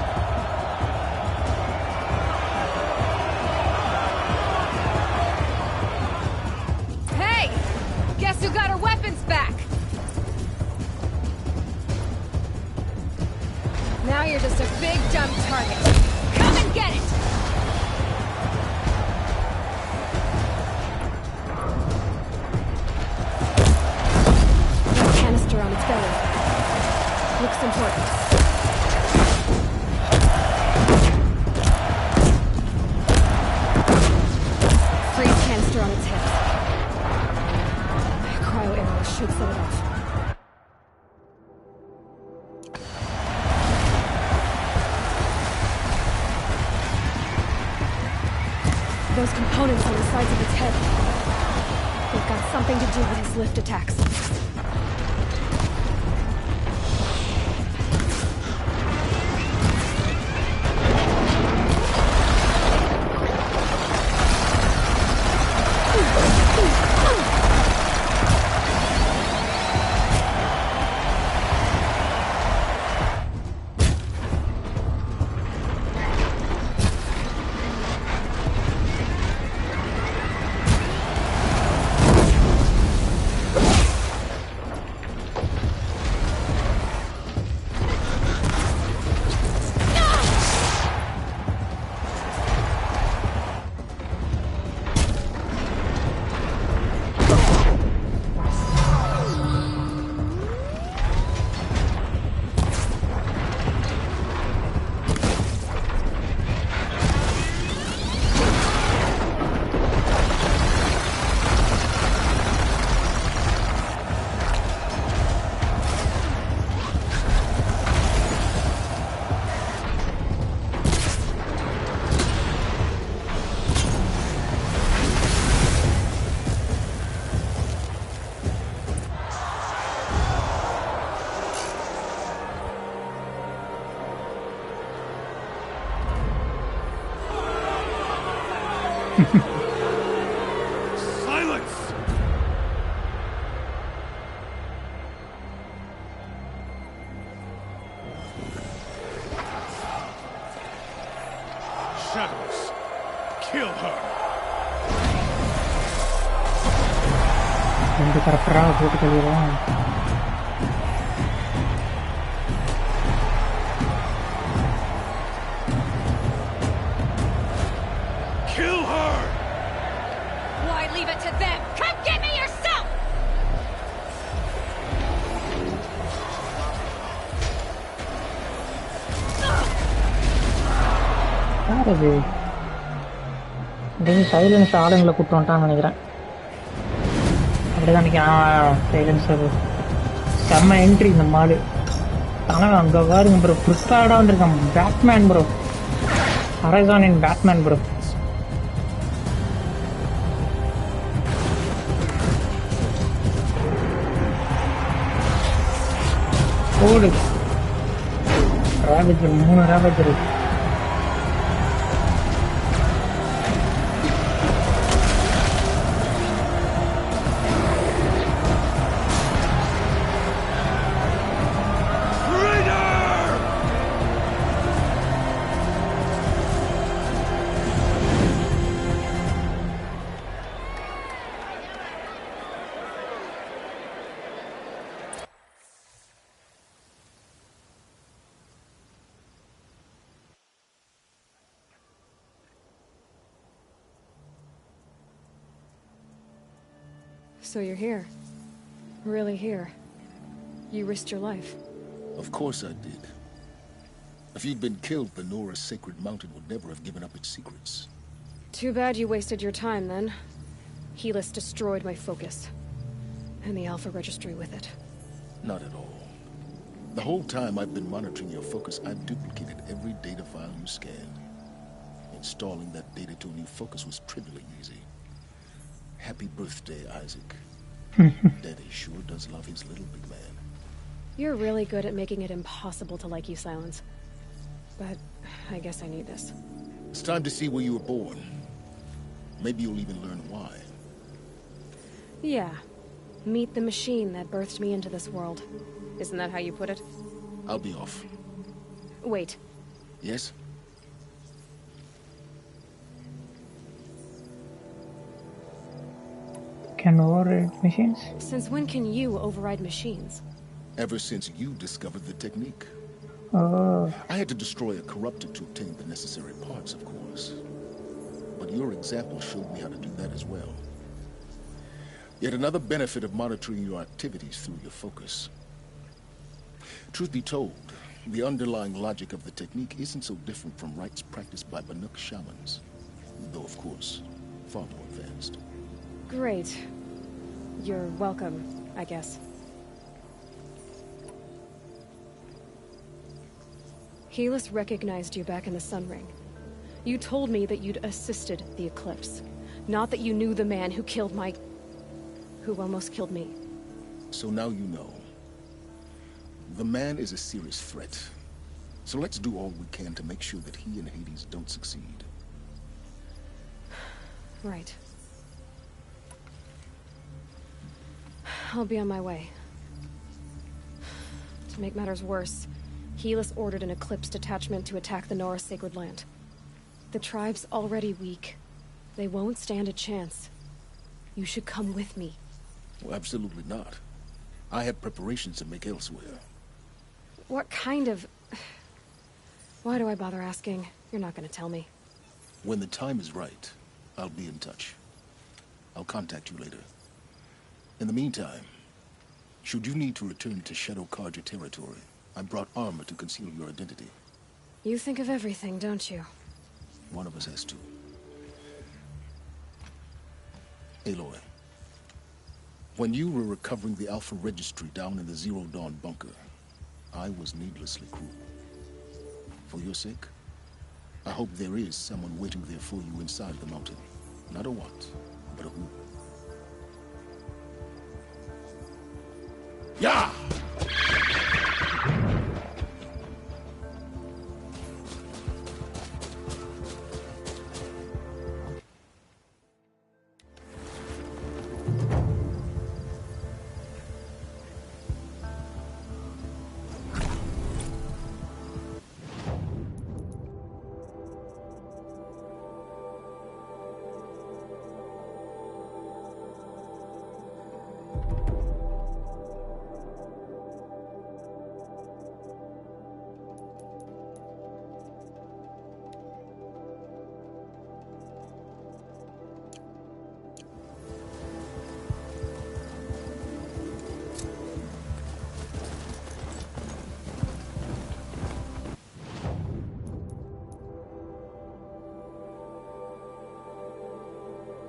Hey! Guess who got her weapons back? Now you're just a big dumb target. Come and get it! That canister on its belly. Looks important. Freeze canister on its head. Cryo arrow should set it off. Those components on the sides of its head. They've got something to do with his lift attacks. Silence! Shadows, kill her! ரெண்டு கரெக்டராக போட்டு கழியலாம். Kill her! Why leave it to them? Come get me yourself! யார் அது? இது silence ஆளுங்களை கூப்பிட்டு வந்துட்டான்னு நினைக்கிறேன். அப்படிதான் சைலன்சர் செம்ம என்ட்ரி இந்த மாடு. ஆனால் அங்கே பாருங்க ப்ரோ, ப்ரிப்பேர்டாக வந்திருக்கான். பேட்மேன் ப்ரோ, ஹரைசானின் பேட்மேன் ப்ரோ. ஓடு ராபேஜர், 3 ராபேஜர். So you're here. Really here. You risked your life. Of course I did. If you'd been killed, the Nora's sacred mountain would never have given up its secrets. Too bad you wasted your time, then. Helis destroyed my focus. And the Alpha Registry with it. Not at all. The whole time I've been monitoring your focus, I've duplicated every data file you scanned. Installing that data to a new focus was trivially easy. Happy birthday, Isaac. Daddy sure does love his little big man. You're really good at making it impossible to like you, Silence. But I guess I need this. It's time to see where you were born. Maybe you'll even learn why. Yeah. Meet the machine that birthed me into this world. Isn't that how you put it? I'll be off. Wait. Yes? Can override machines? Since when can you override machines? Ever since you discovered the technique. Oh. I had to destroy a corrupted to obtain the necessary parts, of course. But your example showed me how to do that as well. Yet another benefit of monitoring your activities through your focus. Truth be told, the underlying logic of the technique isn't so different from rites practiced by Banuk shamans. Though, of course, far more advanced. Great. You're welcome, I guess. Helis recognized you back in the Sun Ring. You told me that you'd assisted the Eclipse. Not that you knew the man who killed who almost killed me. So now you know. The man is a serious threat. So let's do all we can to make sure that he and Hades don't succeed. Right. I'll be on my way. To make matters worse, Helis ordered an Eclipse detachment to attack the Nora Sacred Land. The tribe's already weak. They won't stand a chance. You should come with me. Well, absolutely not. I have preparations to make elsewhere. What kind of... Why do I bother asking? You're not gonna tell me. When the time is right, I'll be in touch. I'll contact you later. In the meantime, should you need to return to Shadow Carja territory, I brought armor to conceal your identity. You think of everything, don't you? One of us has to. Aloy, when you were recovering the Alpha Registry down in the Zero Dawn bunker, I was needlessly cruel. For your sake, I hope there is someone waiting there for you inside the mountain. Not a what, but a who. Yeah!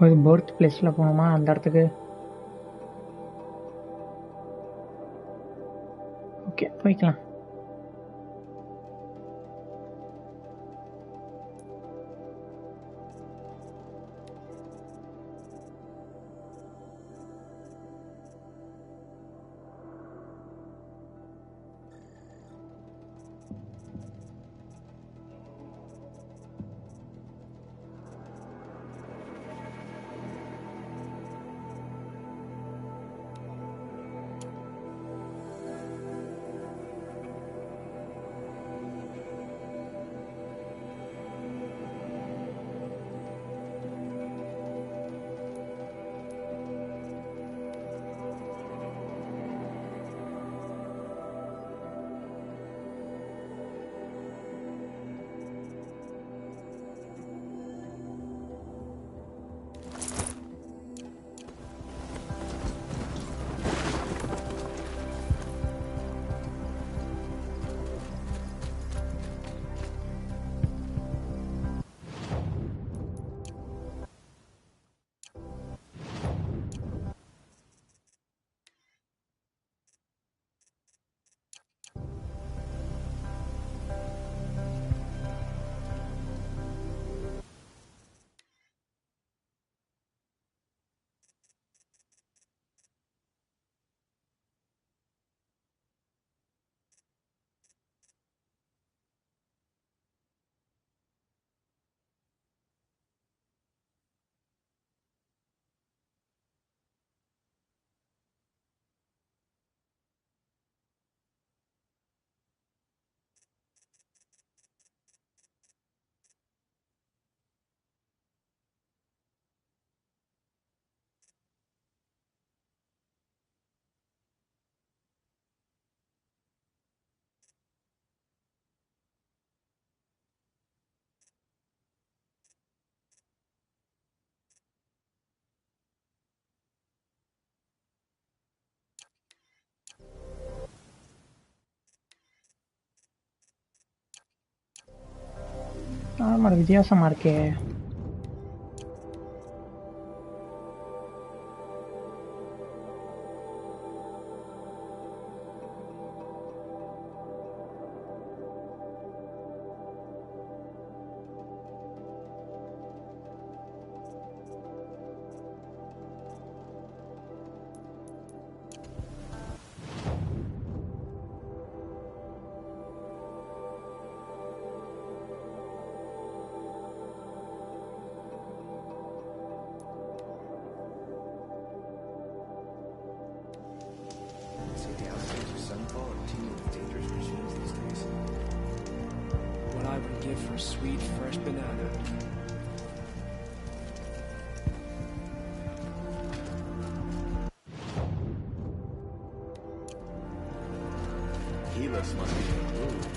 ஒரு birth பிளேஸில் போகணுமா அந்த இடத்துக்கு? Okay போய்க்கலாம். ஆமாம் வித்தியாசமாக இருக்கே. What I would give for a sweet, fresh banana. Helis must be improved.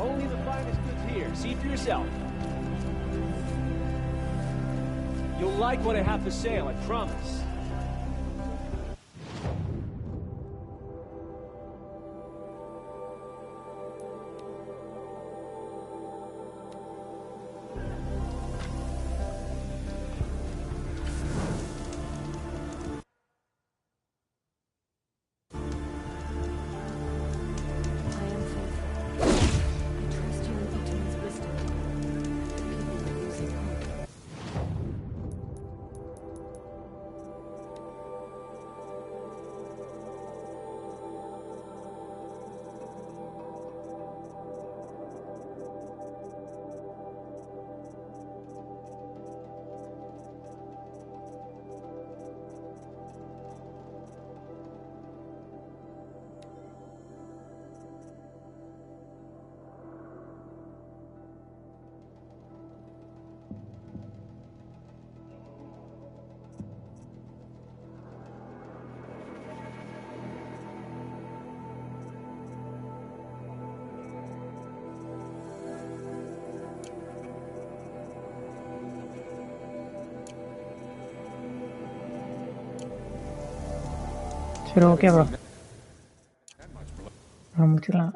Only the finest goods here. See for yourself. You'll like what I have to say, I promise. சரி okay bro முடிச்சுக்கலாம்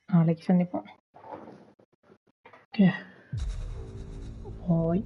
நாளைக்கு சந்திப்போம் okay ஓய்